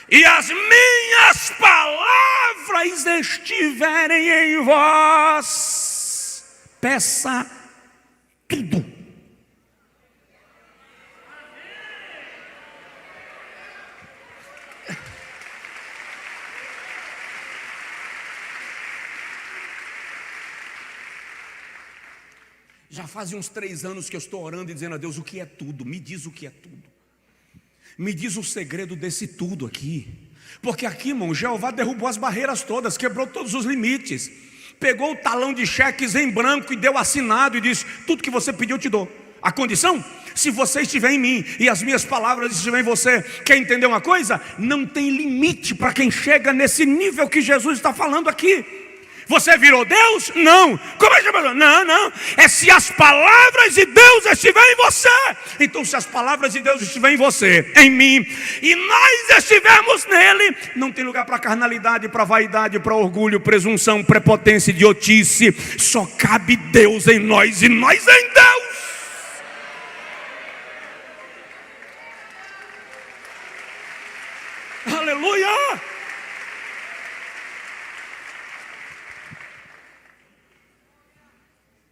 e as minhas palavras estiverem em vós, peça tudo. Já faz uns 3 anos que eu estou orando e dizendo a Deus: o que é tudo? Me diz o que é tudo. Me diz o segredo desse tudo aqui. Porque aqui, irmão, Jeová derrubou as barreiras todas, quebrou todos os limites, pegou o talão de cheques em branco e deu assinado e disse: tudo que você pediu eu te dou. A condição? Se você estiver em mim e as minhas palavras estiverem em você. Quer entender uma coisa? Não tem limite para quem chega nesse nível que Jesus está falando aqui. Você virou Deus? Não. Como é que é? Não. É se as palavras de Deus estiverem em você. Então, se as palavras de Deus estiverem em você, em mim, e nós estivermos nele, não tem lugar para carnalidade, para vaidade, para orgulho, presunção, prepotência, idiotice. Só cabe Deus em nós e nós em Deus. Aleluia!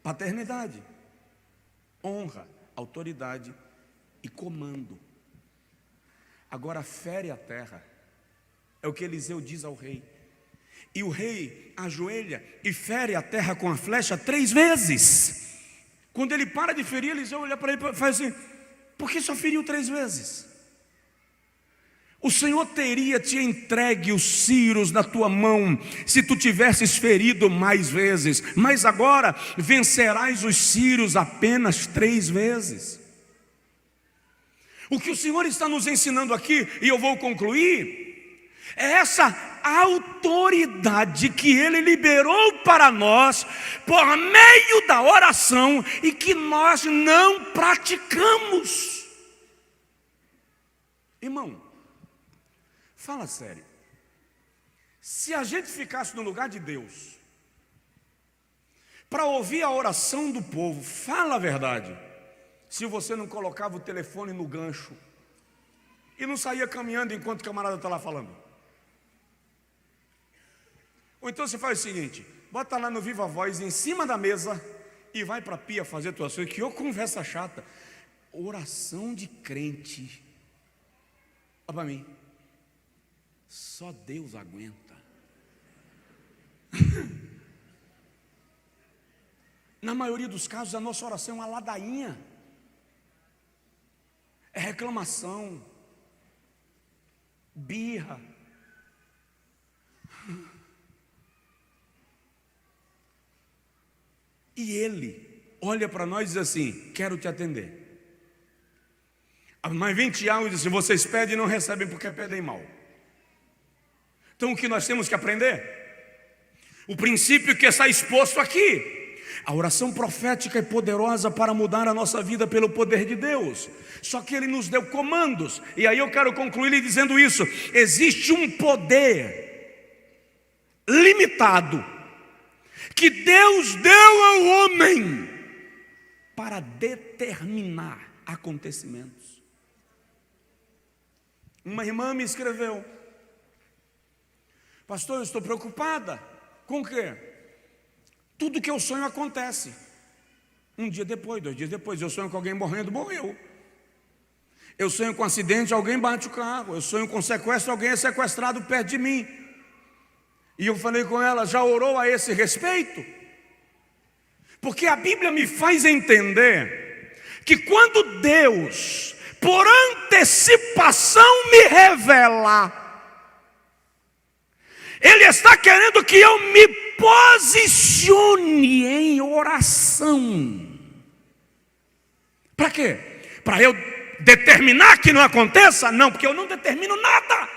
Paternidade, honra, autoridade e comando. Agora fere a terra. É o que Eliseu diz ao rei. E o rei ajoelha e fere a terra com a flecha 3 vezes. Quando ele para de ferir, Eliseu olha para ele e faz assim: Porque só feriu 3 vezes. O Senhor teria te entregue os ciros na tua mão, se tu tivesses ferido mais vezes, mas agora vencerás os ciros apenas 3 vezes. O que o Senhor está nos ensinando aqui, e eu vou concluir, é essa autoridade que Ele liberou para nós, por meio da oração, e que nós não praticamos. Irmão, fala sério. Se a gente ficasse no lugar de Deus para ouvir a oração do povo, fala a verdade, se você não colocava o telefone no gancho e não saía caminhando enquanto o camarada está lá falando. Ou então você faz o seguinte: bota lá no Viva Voz em cima da mesa e vai para a pia fazer tuas coisas. Que conversa chata. Oração de crente. Olha para mim. Só Deus aguenta. Na maioria dos casos, a nossa oração é uma ladainha, é reclamação, birra. E Ele olha para nós e diz assim: quero te atender. Mas 20 anos diz assim: vocês pedem e não recebem porque pedem mal. Então o que nós temos que aprender? O princípio que está exposto aqui. A oração profética é poderosa para mudar a nossa vida pelo poder de Deus. Só que Ele nos deu comandos. E aí eu quero concluir lhe dizendo isso: existe um poder limitado que Deus deu ao homem para determinar acontecimentos. Uma irmã me escreveu: pastor, eu estou preocupada. Com o quê? Tudo que eu sonho acontece. Um dia depois, 2 dias depois, eu sonho com alguém morrendo, morreu. Eu sonho com um acidente, alguém bate o carro. Eu sonho com sequestro, alguém é sequestrado perto de mim. E eu falei com ela: já orou a esse respeito? Porque a Bíblia me faz entender que quando Deus, por antecipação, me revela, Ele está querendo que eu me posicione em oração. Para quê? Para eu determinar que não aconteça? Não, porque eu não determino nada.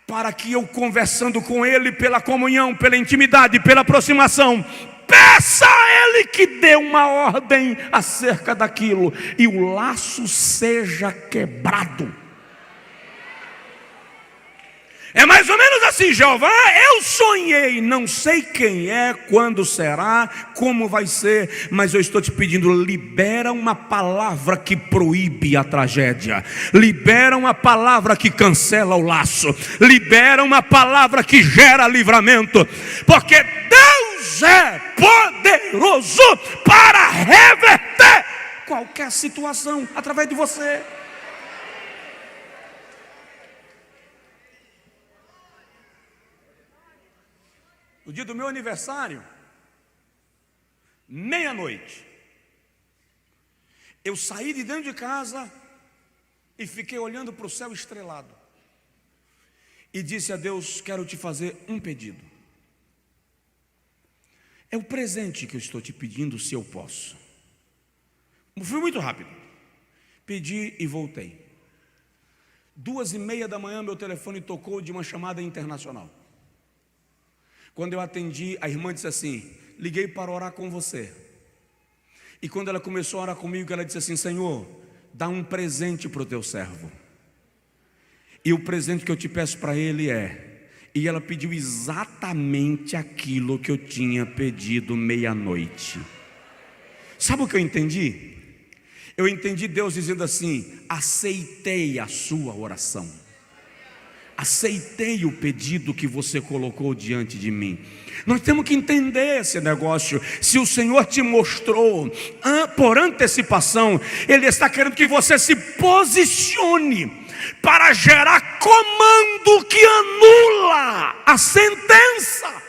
Para que eu, conversando com Ele pela comunhão, pela intimidade, pela aproximação, peça a Ele que dê uma ordem acerca daquilo e o laço seja quebrado. É mais ou menos assim: Jeová, eu sonhei, não sei quem é, quando será, como vai ser, mas eu estou te pedindo, libera uma palavra que proíbe a tragédia, libera uma palavra que cancela o laço, libera uma palavra que gera livramento, porque Deus é poderoso para reverter qualquer situação através de você. No dia do meu aniversário, meia-noite, eu saí de dentro de casa e fiquei olhando para o céu estrelado e disse a Deus: quero te fazer um pedido. É o presente que eu estou te pedindo, se eu posso. Fui muito rápido. Pedi e voltei. 2:30 da manhã meu telefone tocou de uma chamada internacional. Quando eu atendi, a irmã disse assim: liguei para orar com você. E quando ela começou a orar comigo, ela disse assim: Senhor, dá um presente para o teu servo. E o presente que eu te peço para ele é... E ela pediu exatamente aquilo que eu tinha pedido meia-noite. Sabe o que eu entendi? Eu entendi Deus dizendo assim: aceitei a sua oração. Aceitei o pedido que você colocou diante de mim. Nós temos que entender esse negócio. Se o Senhor te mostrou por antecipação, Ele está querendo que você se posicione para gerar comando que anula a sentença.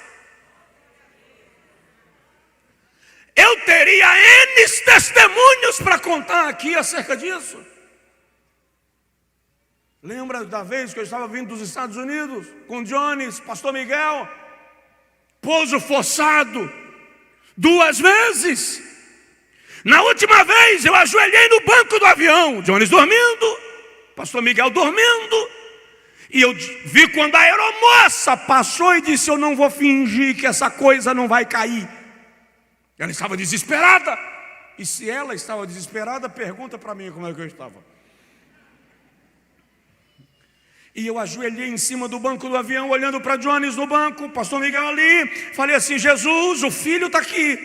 Eu teria N testemunhos para contar aqui acerca disso. Lembra da vez que eu estava vindo dos Estados Unidos com Jones, pastor Miguel? Pouso forçado 2 vezes. Na última vez eu ajoelhei no banco do avião, Jones dormindo, pastor Miguel dormindo, e eu vi quando a aeromoça passou e disse: eu não vou fingir que essa coisa não vai cair. Ela estava desesperada, e se ela estava desesperada, pergunta para mim como é que eu estava. E eu ajoelhei em cima do banco do avião, olhando para Jones no banco, pastor Miguel ali. Falei assim: Jesus, o filho está aqui.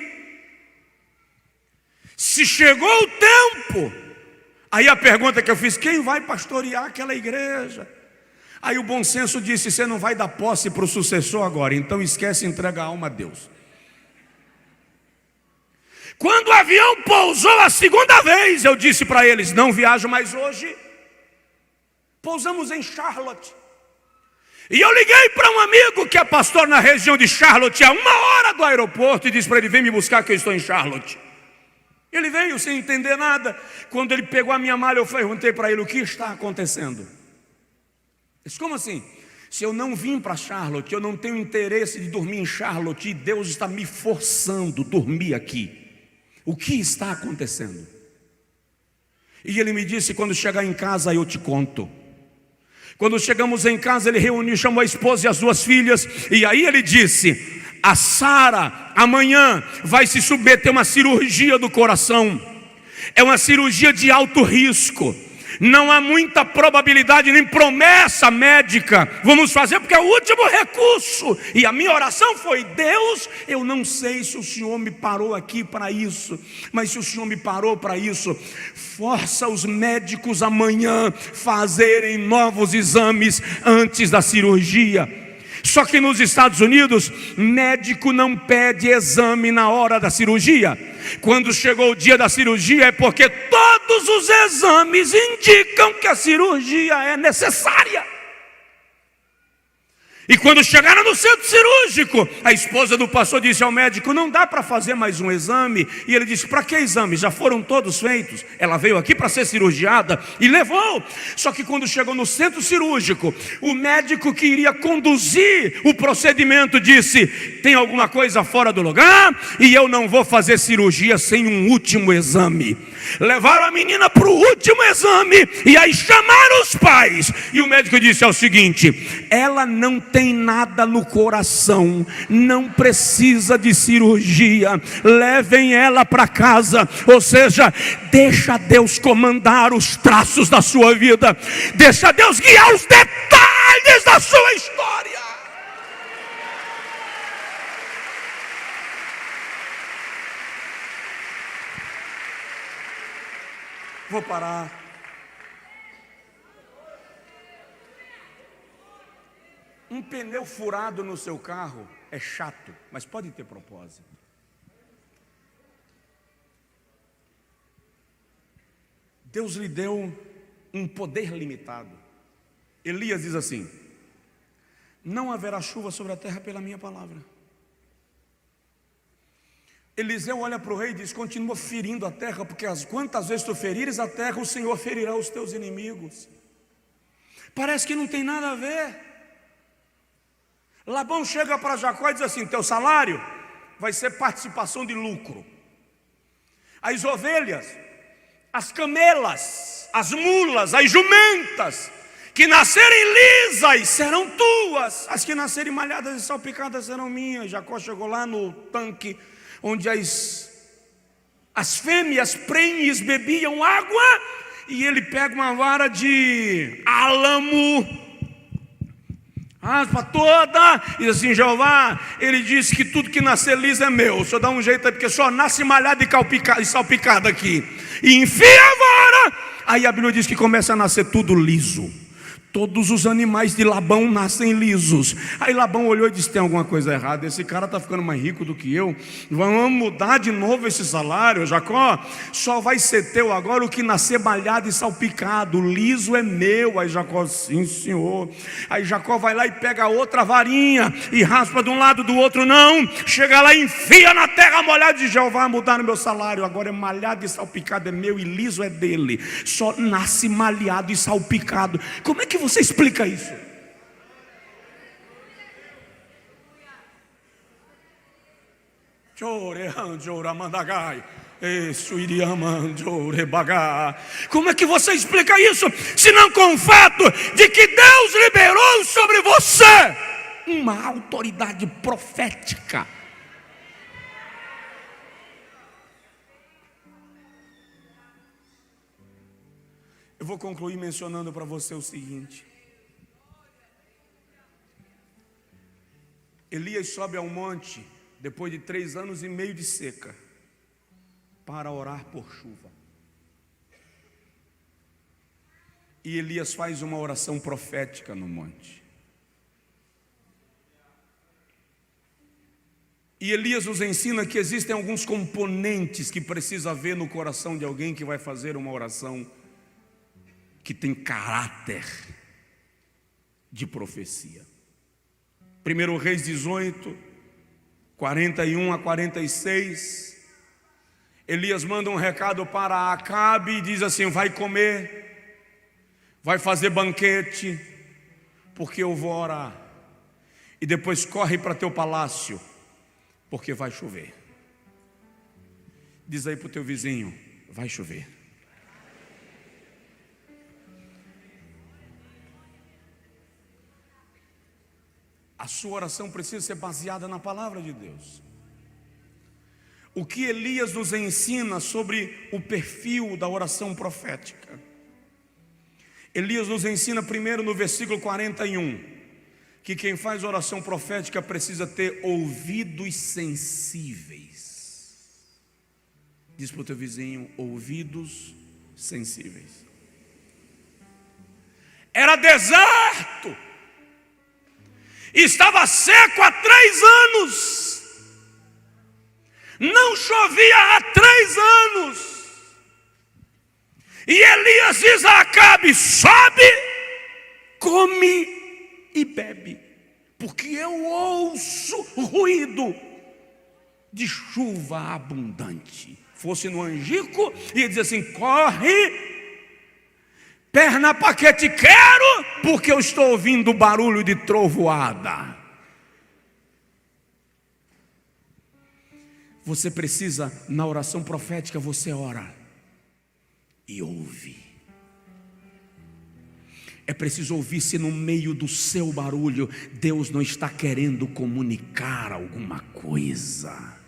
Se chegou o tempo. Aí a pergunta que eu fiz: quem vai pastorear aquela igreja? Aí o bom senso disse: você não vai dar posse para o sucessor agora, então esquece e entrega a alma a Deus. Quando o avião pousou a 2ª vez, eu disse para eles: não viajo mais hoje. Pousamos em Charlotte. E eu liguei para um amigo que é pastor na região de Charlotte, a 1 hora do aeroporto, e disse para ele: vem me buscar que eu estou em Charlotte. Ele veio sem entender nada. Quando ele pegou a minha mala, eu perguntei para ele: o que está acontecendo? Ele disse: como assim? Se eu não vim para Charlotte, eu não tenho interesse de dormir em Charlotte, e Deus está me forçando a dormir aqui. O que está acontecendo? E ele me disse: quando chegar em casa eu te conto. Quando chegamos em casa, ele reuniu, chamou a esposa e as 2 filhas. E aí ele disse: a Sara amanhã vai se submeter a uma cirurgia do coração. É uma cirurgia de alto risco. Não há muita probabilidade nem promessa médica. Vamos fazer porque é o último recurso. E a minha oração foi: Deus, eu não sei se o Senhor me parou aqui para isso, mas se o Senhor me parou para isso, força os médicos amanhã fazerem novos exames antes da cirurgia. Só que nos Estados Unidos, médico não pede exame na hora da cirurgia. Quando chegou o dia da cirurgia, é porque todos os exames indicam que a cirurgia é necessária. E quando chegaram no centro cirúrgico, a esposa do pastor disse ao médico: não dá para fazer mais um exame. E ele disse: para que exame? Já foram todos feitos. Ela veio aqui para ser cirurgiada e levou. Só que quando chegou no centro cirúrgico, o médico que iria conduzir o procedimento disse: tem alguma coisa fora do lugar, e eu não vou fazer cirurgia sem um último exame. Levaram a menina para o último exame, e aí chamaram os pais. E o médico disse: é o seguinte, ela não tem nada no coração, não precisa de cirurgia, levem ela para casa. Ou seja, deixa Deus comandar os traços da sua vida, deixa Deus guiar os detalhes da sua história. Vou parar. Um pneu furado no seu carro é chato, mas pode ter propósito. Deus lhe deu um poder limitado. Elias diz assim: não haverá chuva sobre a terra pela minha palavra. Eliseu olha para o rei e diz: continua ferindo a terra, porque quantas vezes tu ferires a terra, o Senhor ferirá os teus inimigos. Parece que não tem nada a ver. Labão chega para Jacó e diz assim: teu salário vai ser participação de lucro. As ovelhas, as camelas, as mulas, as jumentas que nascerem lisas serão tuas, as que nascerem malhadas e salpicadas serão minhas. Jacó chegou lá no tanque onde as fêmeas prenhes bebiam água, e ele pega uma vara de álamo, raspa toda, e diz assim: Jeová, ele disse que tudo que nascer liso é meu. O senhor dá um jeito aí, porque só nasce malhado e salpicado aqui. E enfia a vara. Aí a Bíblia diz que começa a nascer tudo liso, Todos os animais de Labão nascem lisos. Aí Labão olhou e disse: tem alguma coisa errada, esse cara está ficando mais rico do que eu. Vamos mudar de novo esse salário. Jacó, só vai ser teu agora o que nascer malhado e salpicado. O liso é meu. Aí Jacó: sim, senhor. Aí Jacó vai lá e pega outra varinha e raspa de um lado, do outro não. Chega lá e enfia na terra molhada de Jeová: mudar no meu salário, agora é malhado e salpicado é meu e liso é dele. Só nasce malhado e salpicado. Como é que você explica isso? Como é que você explica isso, se não com o fato de que Deus liberou sobre você uma autoridade profética? Eu vou concluir mencionando para você o seguinte: Elias sobe ao monte depois de 3 anos e meio de seca para orar por chuva. E Elias faz uma oração profética no monte. E Elias nos ensina que existem alguns componentes que precisa haver no coração de alguém que vai fazer uma oração que tem caráter de profecia. 1 Reis 18, 41 a 46, Elias manda um recado para Acabe e diz assim: vai comer, vai fazer banquete, porque eu vou orar. E depois corre para teu palácio, porque vai chover. Diz aí para o teu vizinho: vai chover. A sua oração precisa ser baseada na palavra de Deus. O que Elias nos ensina sobre o perfil da oração profética? Elias nos ensina primeiro no versículo 41, que quem faz oração profética precisa ter ouvidos sensíveis. Diz para o teu vizinho: ouvidos sensíveis. Era deserto. Estava seco há 3 anos. Não chovia há 3 anos. E Elias diz a Acabe: sobe, come e bebe, porque eu ouço ruído de chuva abundante. Fosse no Angico, ia dizer assim: corre, perna para que te quero, porque eu estou ouvindo barulho de trovoada. Você precisa, na oração profética, você ora e ouve. É preciso ouvir se no meio do seu barulho Deus não está querendo comunicar alguma coisa.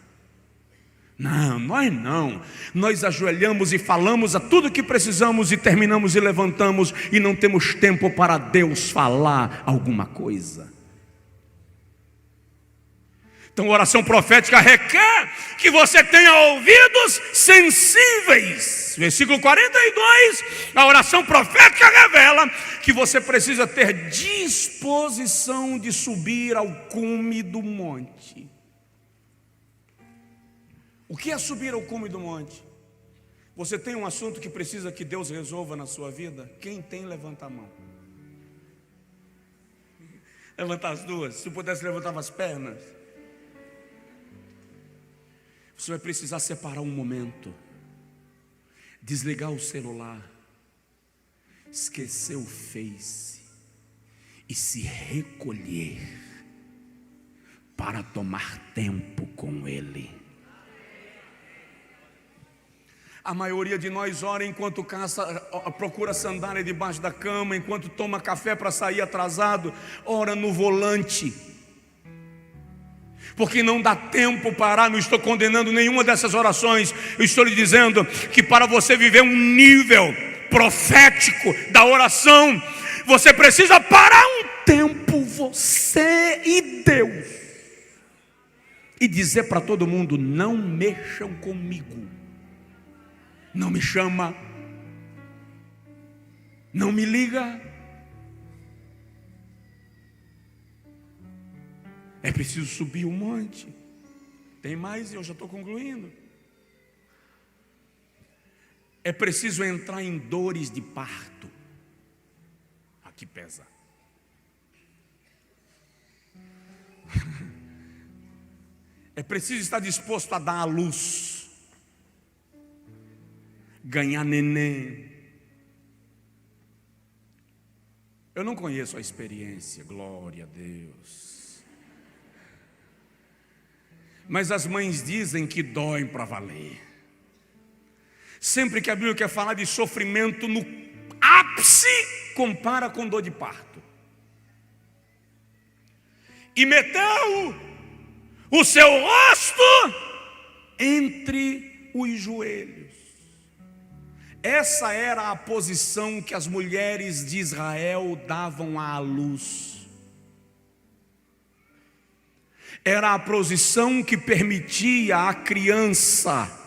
Não, nós não. Nós ajoelhamos e falamos a tudo que precisamos e terminamos e levantamos e não temos tempo para Deus falar alguma coisa. Então, oração profética requer que você tenha ouvidos sensíveis. Versículo 42, a oração profética revela que você precisa ter disposição de subir ao cume do monte. O que é subir ao cume do monte? Você tem um assunto que precisa que Deus resolva na sua vida? Quem tem, levanta a mão. Levanta as duas. Se pudesse, levantava as pernas. Você vai precisar separar um momento, desligar o celular, esquecer o Face e se recolher para tomar tempo com Ele. A maioria de nós ora enquanto procura sandália debaixo da cama, enquanto toma café para sair atrasado, ora no volante. Porque não dá tempo para, não estou condenando nenhuma dessas orações. Eu estou lhe dizendo que para você viver um nível profético da oração, você precisa parar um tempo, você e Deus, e dizer para todo mundo: não mexam comigo. Não me chama, não me liga, É preciso subir o monte. Tem mais e eu já estou concluindo. É preciso entrar em dores de parto. Aqui pesa. É preciso estar disposto a dar à luz, ganhar neném. Eu não conheço a experiência, glória a Deus. Mas as mães dizem que doem para valer. Sempre que a Bíblia quer falar de sofrimento no ápice, compara com dor de parto. E meteu o seu rosto entre os joelhos. Essa era a posição que as mulheres de Israel davam à luz. Era a posição que permitia à criança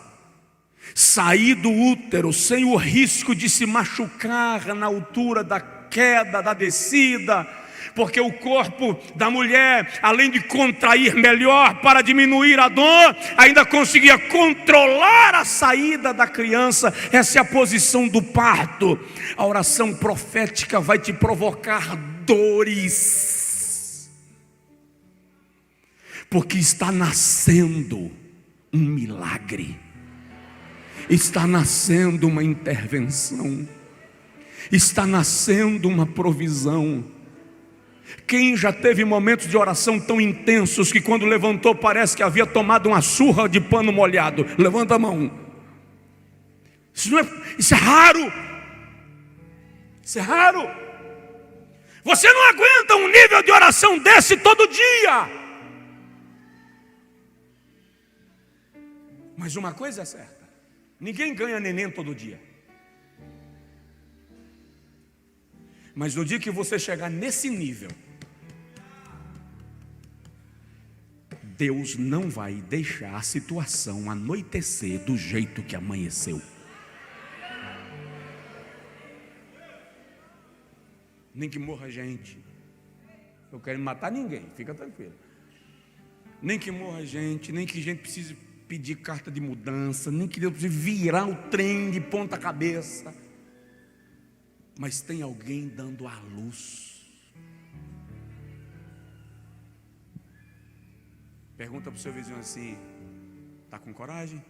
sair do útero sem o risco de se machucar na altura da queda, da descida, porque o corpo da mulher, além de contrair melhor para diminuir a dor, ainda conseguia controlar a saída da criança. Essa é a posição do parto. A oração profética vai te provocar dores, porque está nascendo um milagre, está nascendo uma intervenção, está nascendo uma provisão. Quem já teve momentos de oração tão intensos que quando levantou parece que havia tomado uma surra de pano molhado? Levanta a mão. Isso é raro. Isso é raro. Você não aguenta um nível de oração desse todo dia. Mas uma coisa é certa: ninguém ganha neném todo dia. Mas no dia que você chegar nesse nível, Deus não vai deixar a situação anoitecer do jeito que amanheceu. Nem que morra gente. Eu quero matar ninguém, fica tranquilo. Nem que morra gente, nem que gente precise pedir carta de mudança, nem que Deus precise virar o trem de ponta cabeça. Mas tem alguém dando a luz. Pergunta para o seu vizinho assim: está com coragem?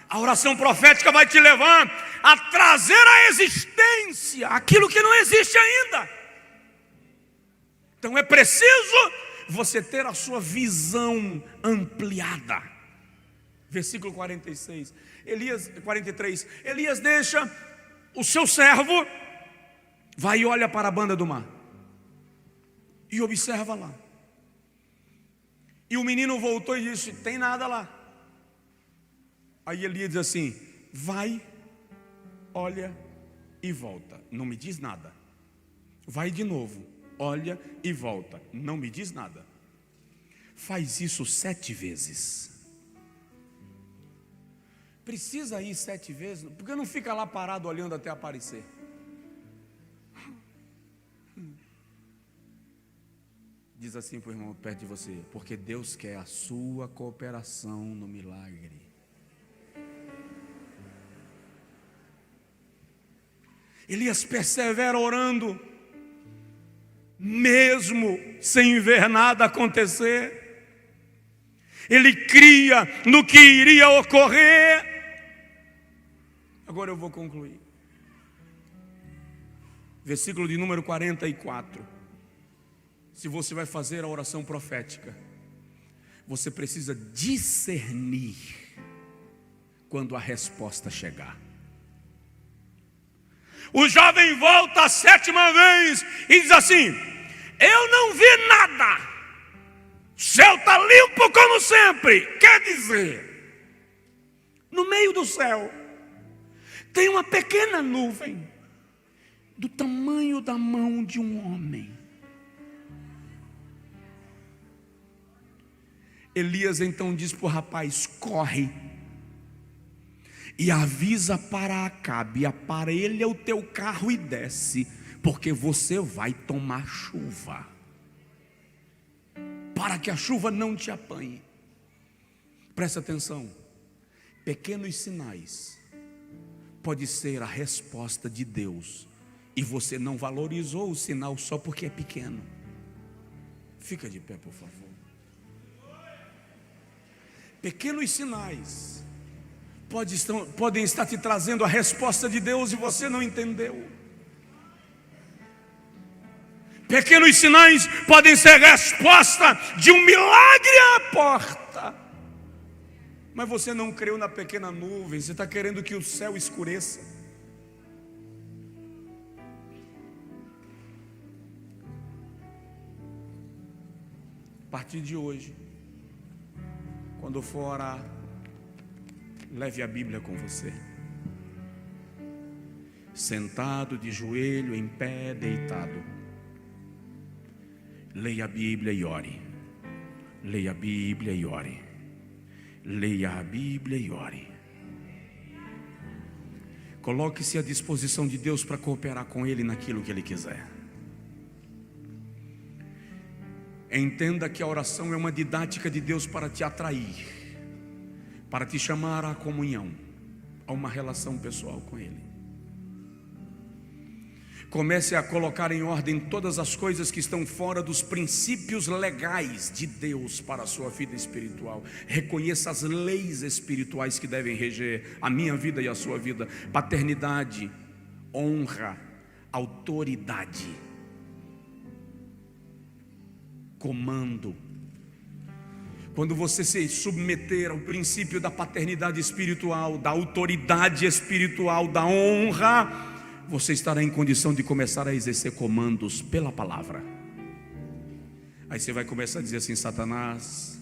A oração profética vai te levar a trazer à existência aquilo que não existe ainda. Então é preciso você ter a sua visão ampliada. Versículo 46. 43. Elias deixa o seu servo, vai e olha para a banda do mar e observa lá. E o menino voltou e disse: tem nada lá. Aí Elias diz assim: vai, olha e volta, não me diz nada. Vai de novo, olha e volta, não me diz nada. Faz isso 7 vezes. Precisa ir 7 vezes? Porque não fica lá parado olhando até aparecer. Diz assim para o irmão perto de você: porque Deus quer a sua cooperação no milagre. Elias persevera orando, mesmo sem ver nada acontecer. Ele cria no que iria ocorrer. Agora eu vou concluir. Versículo de número 44. Se você vai fazer a oração profética, você precisa discernir quando a resposta chegar. O jovem volta a 7ª vez e diz assim: eu não vi nada, o céu está limpo como sempre. Quer dizer, no meio do céu tem uma pequena nuvem do tamanho da mão de um homem. Elias então diz para o rapaz: corre e avisa para Acabe, aparelha o teu carro e desce, porque você vai tomar chuva, para que a chuva não te apanhe. Presta atenção, pequenos sinais pode ser a resposta de Deus, e você não valorizou o sinal só porque é pequeno. Fica de pé, por favor. Pequenos sinais podem estar te trazendo a resposta de Deus e você não entendeu. Pequenos sinais podem ser resposta de um milagre à porta, mas você não creu na pequena nuvem, você está querendo que o céu escureça. A partir de hoje, quando for orar, leve a Bíblia com você. Sentado, de joelho, em pé, deitado. Leia a Bíblia e ore. Leia a Bíblia e ore. Leia a Bíblia e ore. Coloque-se à disposição de Deus para cooperar com Ele naquilo que Ele quiser. Entenda que a oração é uma didática de Deus para te atrair, para te chamar à comunhão, a uma relação pessoal com Ele. Comece a colocar em ordem todas as coisas que estão fora dos princípios legais de Deus para a sua vida espiritual. Reconheça as leis espirituais que devem reger a minha vida e a sua vida: paternidade, honra, autoridade, comando. Quando você se submeter ao princípio da paternidade espiritual, da autoridade espiritual, da honra, você estará em condição de começar a exercer comandos pela palavra. Aí você vai começar a dizer assim: Satanás,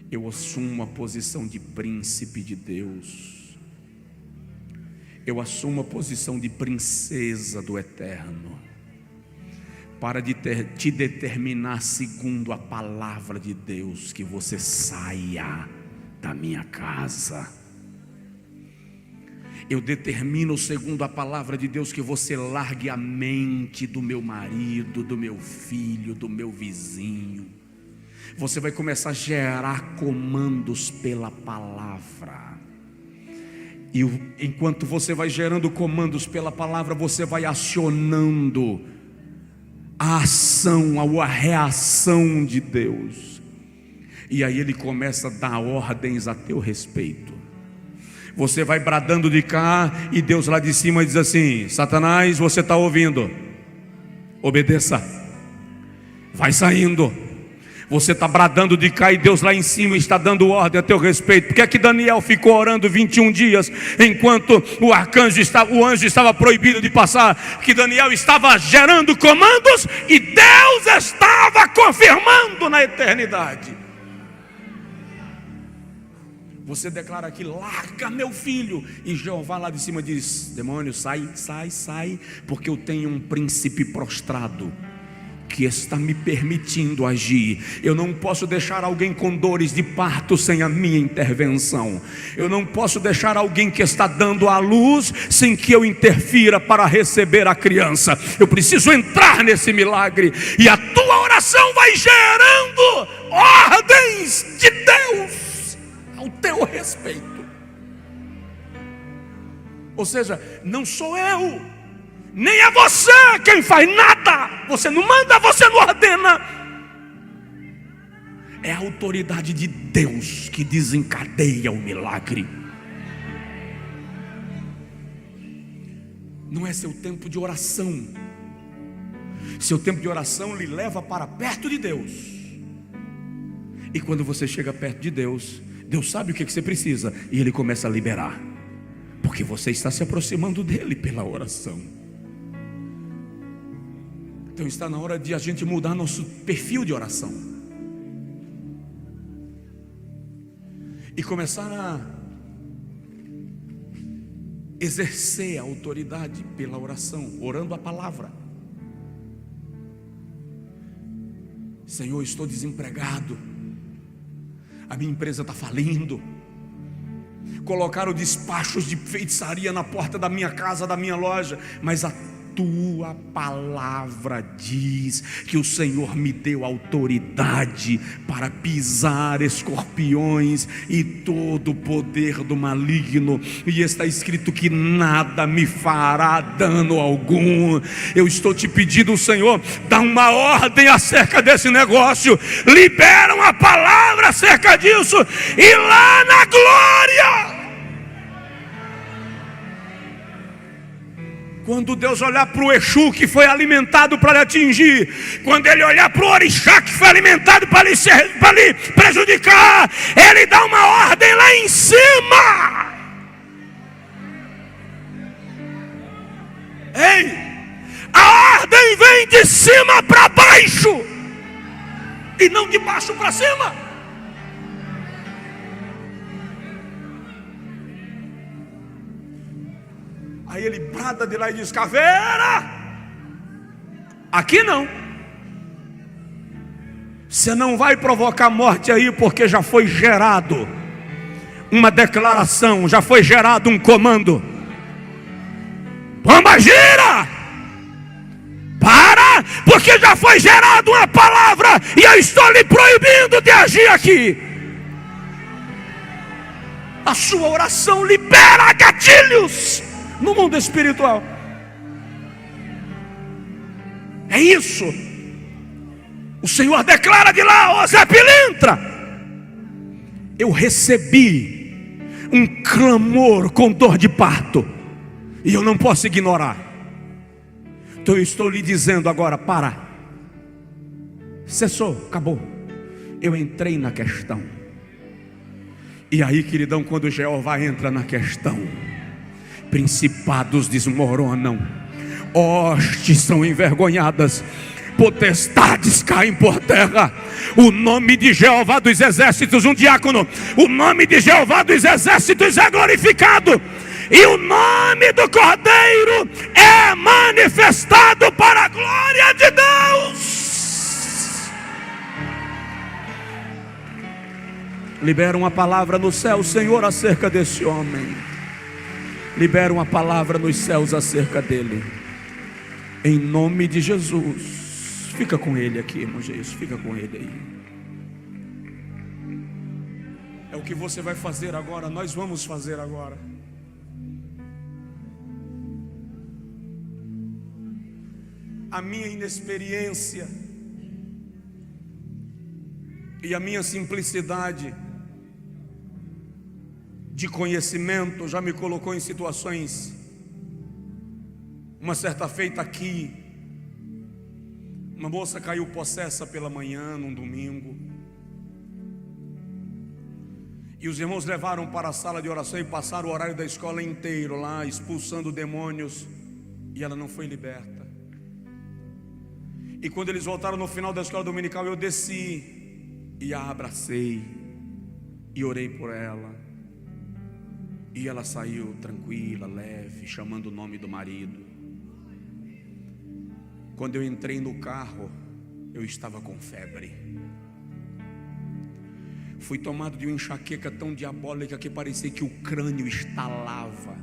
eu assumo a posição de príncipe de Deus, eu assumo a posição de princesa do Eterno, para te determinar segundo a palavra de Deus, que você saia da minha casa. Eu determino segundo a palavra de Deus que você largue a mente do meu marido, do meu filho, do meu vizinho. Você vai começar a gerar comandos pela palavra. E enquanto você vai gerando comandos pela palavra, você vai acionando a ação, a reação de Deus. E aí Ele começa a dar ordens a teu respeito. Você vai bradando de cá e Deus lá de cima diz assim: Satanás, você está ouvindo? Obedeça. Vai saindo. Você está bradando de cá e Deus lá em cima está dando ordem a teu respeito. Por que é que Daniel ficou orando 21 dias enquanto o anjo estava proibido de passar? Que Daniel estava gerando comandos e Deus estava confirmando na eternidade. Você declara aqui: larga meu filho, e Jeová lá de cima diz: demônio, sai, sai, sai, porque eu tenho um príncipe prostrado que está me permitindo agir. Eu não posso deixar alguém com dores de parto sem a minha intervenção. Eu não posso deixar alguém que está dando à luz sem que eu interfira para receber a criança. Eu preciso entrar nesse milagre, e a tua oração vai gerando ordens de Deus ao teu respeito. Ou seja, não sou eu, nem é você quem faz nada. Você não manda, você não ordena. É a autoridade de Deus que desencadeia o milagre. Não é seu tempo de oração. Seu tempo de oração lhe leva para perto de Deus. E quando você chega perto de Deus, Deus sabe o que você precisa, e Ele começa a liberar, porque você está se aproximando dEle pela oração. Então está na hora de a gente mudar nosso perfil de oração e começar a exercer a autoridade pela oração, orando a palavra. Senhor, estou desempregado, a minha empresa está falindo, colocaram despachos de feitiçaria na porta da minha casa, da minha loja, mas a tua palavra diz que o Senhor me deu autoridade para pisar escorpiões e todo o poder do maligno, e está escrito que nada me fará dano algum. Eu estou te pedindo, Senhor, dá uma ordem acerca desse negócio, libera uma palavra acerca disso, e lá na glória, quando Deus olhar para o Exu que foi alimentado para lhe atingir, quando Ele olhar para o Orixá que foi alimentado para lhe prejudicar, Ele dá uma ordem lá em cima. Ei, a ordem vem de cima para baixo e não de baixo para cima. Aí ele brada de lá e diz: caveira, aqui não. Você não vai provocar morte aí, porque já foi gerado uma declaração, já foi gerado um comando. Pomba gira, para, porque já foi gerada uma palavra e eu estou lhe proibindo de agir aqui. A sua oração libera gatilhos no mundo espiritual. É isso. O Senhor declara de lá: ó Zé Pilintra, eu recebi um clamor com dor de parto e eu não posso ignorar. Então eu estou lhe dizendo agora: para. Cessou, acabou. Eu entrei na questão. E aí, queridão, quando Jeová entra na questão, principados desmoronam, hostes são envergonhadas, potestades caem por terra. O nome de Jeová dos exércitos, um diácono, o nome de Jeová dos exércitos é glorificado, e o nome do Cordeiro é manifestado para a glória de Deus. Libera uma palavra no céu, Senhor, acerca desse homem. Libera uma palavra nos céus acerca dele, em nome de Jesus. Fica com ele aqui, irmão Jesus, fica com ele aí. É o que você vai fazer agora, nós vamos fazer agora. A minha inexperiência e a minha simplicidade de conhecimento já me colocou em situações. Uma certa feita aqui, uma moça caiu possessa pela manhã, num domingo, e os irmãos levaram para a sala de oração e passaram o horário da escola inteiro lá, expulsando demônios, e ela não foi liberta. E quando eles voltaram no final da escola dominical, eu desci e a abracei e orei por ela. E ela saiu tranquila, leve, chamando o nome do marido. Quando eu entrei no carro, eu estava com febre. Fui tomado de uma enxaqueca tão diabólica que parecia que o crânio estalava.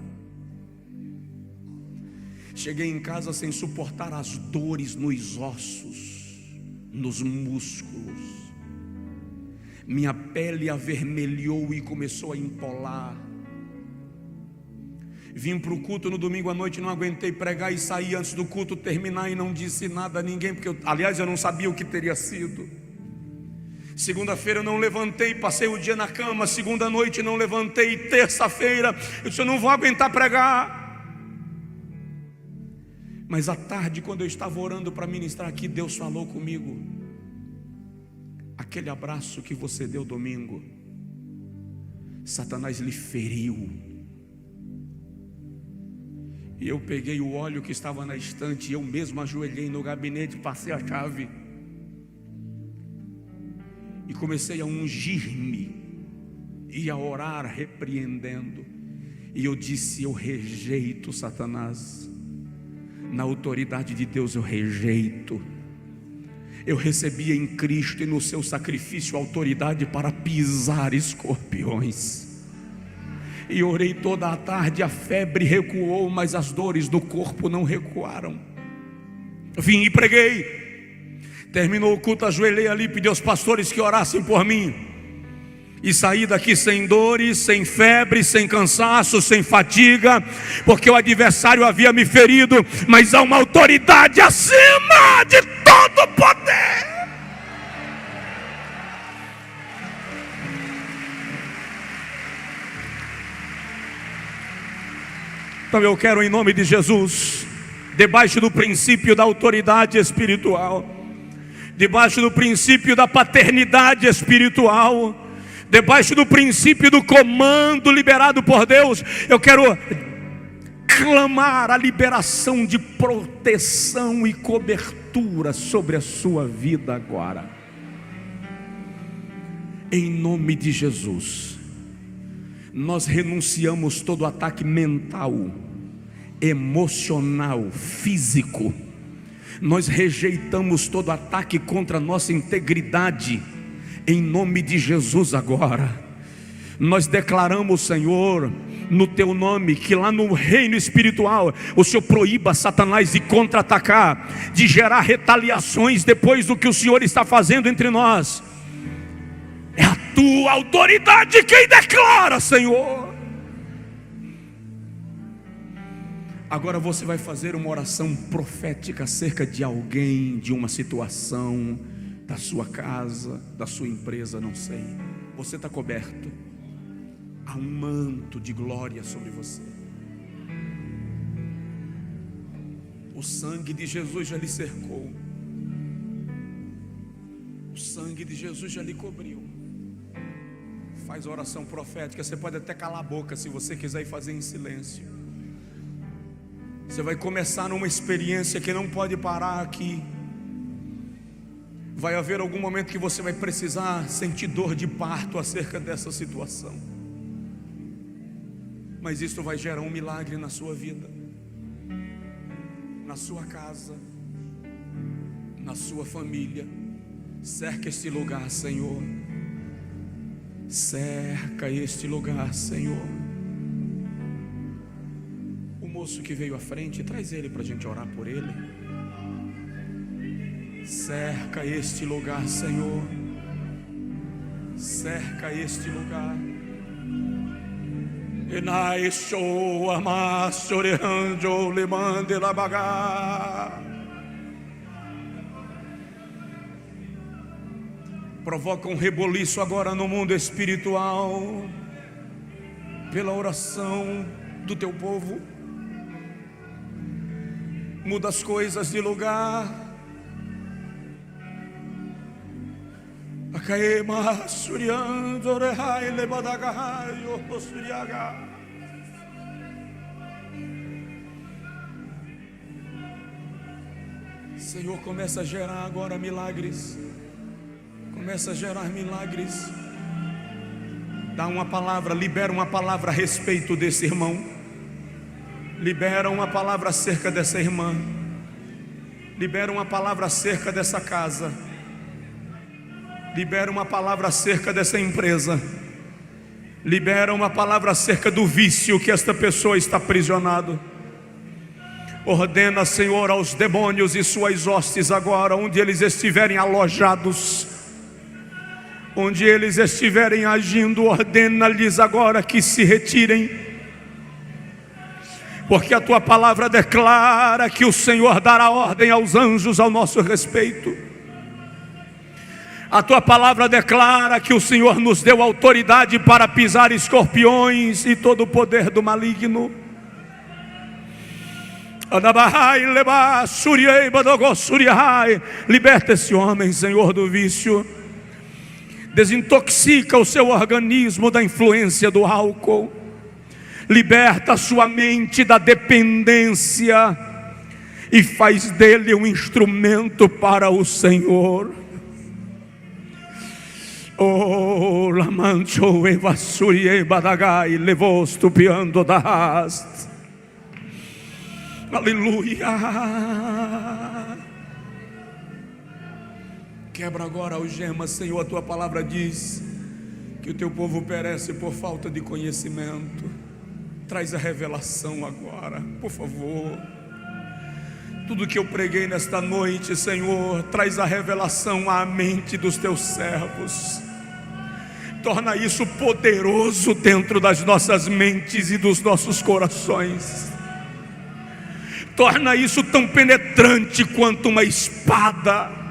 Cheguei em casa sem suportar as dores nos ossos, nos músculos. Minha pele avermelhou e começou a empolar. Vim para o culto no domingo à noite, não aguentei pregar e saí antes do culto terminar e não disse nada a ninguém, porque aliás eu não sabia o que teria sido. Segunda-feira eu não levantei, passei o dia na cama. Segunda noite não levantei. Terça-feira eu disse: eu não vou aguentar pregar. Mas à tarde, quando eu estava orando para ministrar aqui, Deus falou comigo: aquele abraço que você deu domingo, Satanás lhe feriu. E eu peguei o óleo que estava na estante, e eu mesmo ajoelhei no gabinete, passei a chave e comecei a ungir-me e a orar repreendendo. E eu disse: eu rejeito Satanás, na autoridade de Deus eu rejeito. Eu recebi em Cristo e no seu sacrifício autoridade para pisar escorpiões. E orei toda a tarde, a febre recuou, mas as dores do corpo não recuaram. Vim e preguei. Terminou o culto, ajoelhei ali, pedi aos pastores que orassem por mim. E saí daqui sem dores, sem febre, sem cansaço, sem fadiga, porque o adversário havia me ferido, mas há uma autoridade acima de todo poder. Então eu quero, em nome de Jesus, debaixo do princípio da autoridade espiritual, debaixo do princípio da paternidade espiritual, debaixo do princípio do comando liberado por Deus, eu quero clamar a liberação de proteção e cobertura sobre a sua vida agora. Em nome de Jesus, nós renunciamos todo ataque mental, emocional, físico. Nós rejeitamos todo ataque contra a nossa integridade. Em nome de Jesus agora, nós declaramos, Senhor, no Teu nome, que lá no reino espiritual, o Senhor proíba Satanás de contra-atacar, de gerar retaliações depois do que o Senhor está fazendo entre nós. É a Tua autoridade quem declara, Senhor. Agora você vai fazer uma oração profética acerca de alguém, de uma situação, da sua casa, da sua empresa, não sei. Você está coberto. Há um manto de glória sobre você. O sangue de Jesus já lhe cercou. O sangue de Jesus já lhe cobriu. Faz a oração profética. Você pode até calar a boca se você quiser ir fazer em silêncio. Você vai começar numa experiência que não pode parar aqui. Vai haver algum momento que você vai precisar sentir dor de parto acerca dessa situação. Mas isso vai gerar um milagre na sua vida, na sua casa, na sua família. Cerca este lugar, Senhor. Cerca este lugar, Senhor. O moço que veio à frente, traz ele para a gente orar por ele. Cerca este lugar, Senhor. Cerca este lugar. Enai show amassorianjo lemande la bagá. Provoca um reboliço agora no mundo espiritual, pela oração do teu povo. Muda as coisas de lugar. Senhor, começa a gerar agora milagres. Começa a gerar milagres. Dá uma palavra, libera uma palavra a respeito desse irmão. Libera uma palavra acerca dessa irmã. Libera uma palavra acerca dessa casa. Libera uma palavra acerca dessa empresa. Libera uma palavra acerca do vício que esta pessoa está aprisionado. Ordena, Senhor, aos demônios e suas hostes agora, onde eles estiverem alojados, onde eles estiverem agindo, ordena-lhes agora que se retirem. Porque a tua palavra declara que o Senhor dará ordem aos anjos ao nosso respeito. A tua palavra declara que o Senhor nos deu autoridade para pisar escorpiões e todo o poder do maligno. Liberta esse homem, Senhor, do vício. Desintoxica o seu organismo da influência do álcool. Liberta a sua mente da dependência e faz dele um instrumento para o Senhor. Oh, lamancho e vassuriei badagai, levou estupiando da rast. Aleluia. Quebra agora a algema, Senhor. A tua palavra diz que o teu povo perece por falta de conhecimento. Traz a revelação agora, por favor. Tudo que eu preguei nesta noite, Senhor, traz a revelação à mente dos teus servos. Torna isso poderoso dentro das nossas mentes e dos nossos corações. Torna isso tão penetrante quanto uma espada.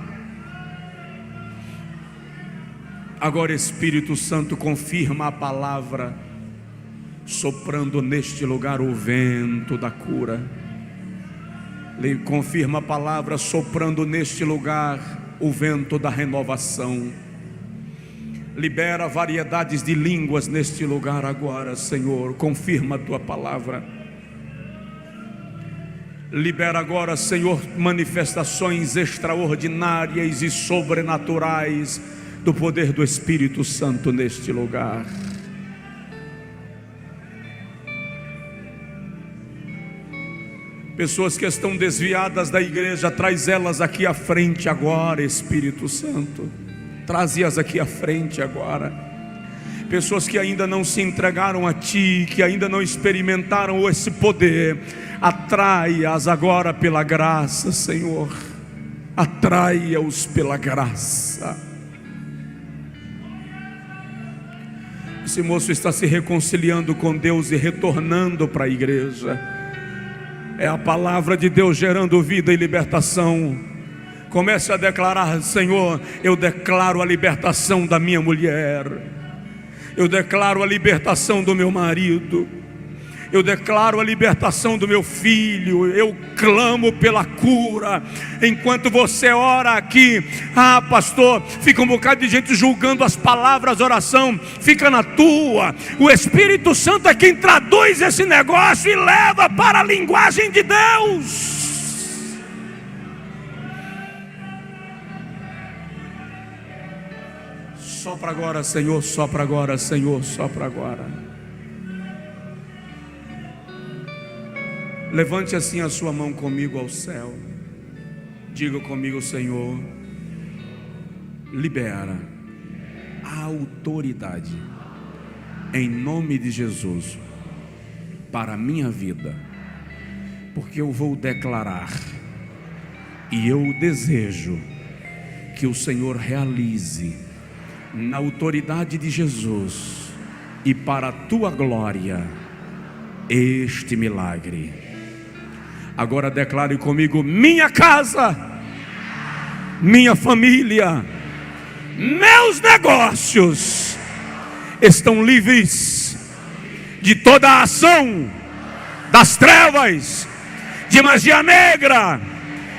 Agora, Espírito Santo, confirma a palavra, soprando neste lugar o vento da cura. Confirma a palavra, soprando neste lugar o vento da renovação. Libera variedades de línguas neste lugar agora, Senhor. Confirma a tua palavra. Libera agora, Senhor, manifestações extraordinárias e sobrenaturais do poder do Espírito Santo neste lugar. Pessoas que estão desviadas da igreja, traz elas aqui à frente agora, Espírito Santo. Traze-as aqui à frente agora. Pessoas que ainda não se entregaram a Ti, que ainda não experimentaram esse poder, atrai-as agora pela graça, Senhor. Atrai-os pela graça. Esse moço está se reconciliando com Deus e retornando para a igreja. É a palavra de Deus gerando vida e libertação. Comece a declarar: Senhor, eu declaro a libertação da minha mulher, eu declaro a libertação do meu marido, eu declaro a libertação do meu filho. Eu clamo pela cura. Enquanto você ora aqui, pastor, fica um bocado de gente julgando as palavras, oração, fica na tua. O Espírito Santo é quem traduz esse negócio e leva para a linguagem de Deus. Sopra agora, Senhor, sopra agora, Senhor, sopra agora. Levante assim a sua mão comigo ao céu. Diga comigo: Senhor, libera a autoridade em nome de Jesus para a minha vida, porque eu vou declarar e eu desejo que o Senhor realize na autoridade de Jesus e para a tua glória este milagre. Agora declare comigo: minha casa, minha família, meus negócios estão livres de toda a ação das trevas, de magia negra,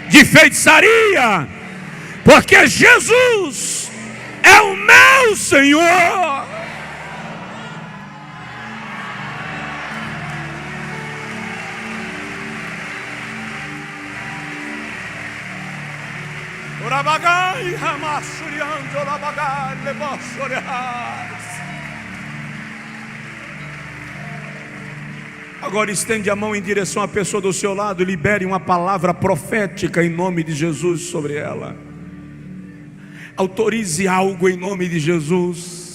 de feitiçaria, porque Jesus é o meu Senhor. Agora estende a mão em direção à pessoa do seu lado e libere uma palavra profética em nome de Jesus sobre ela. Autorize algo em nome de Jesus.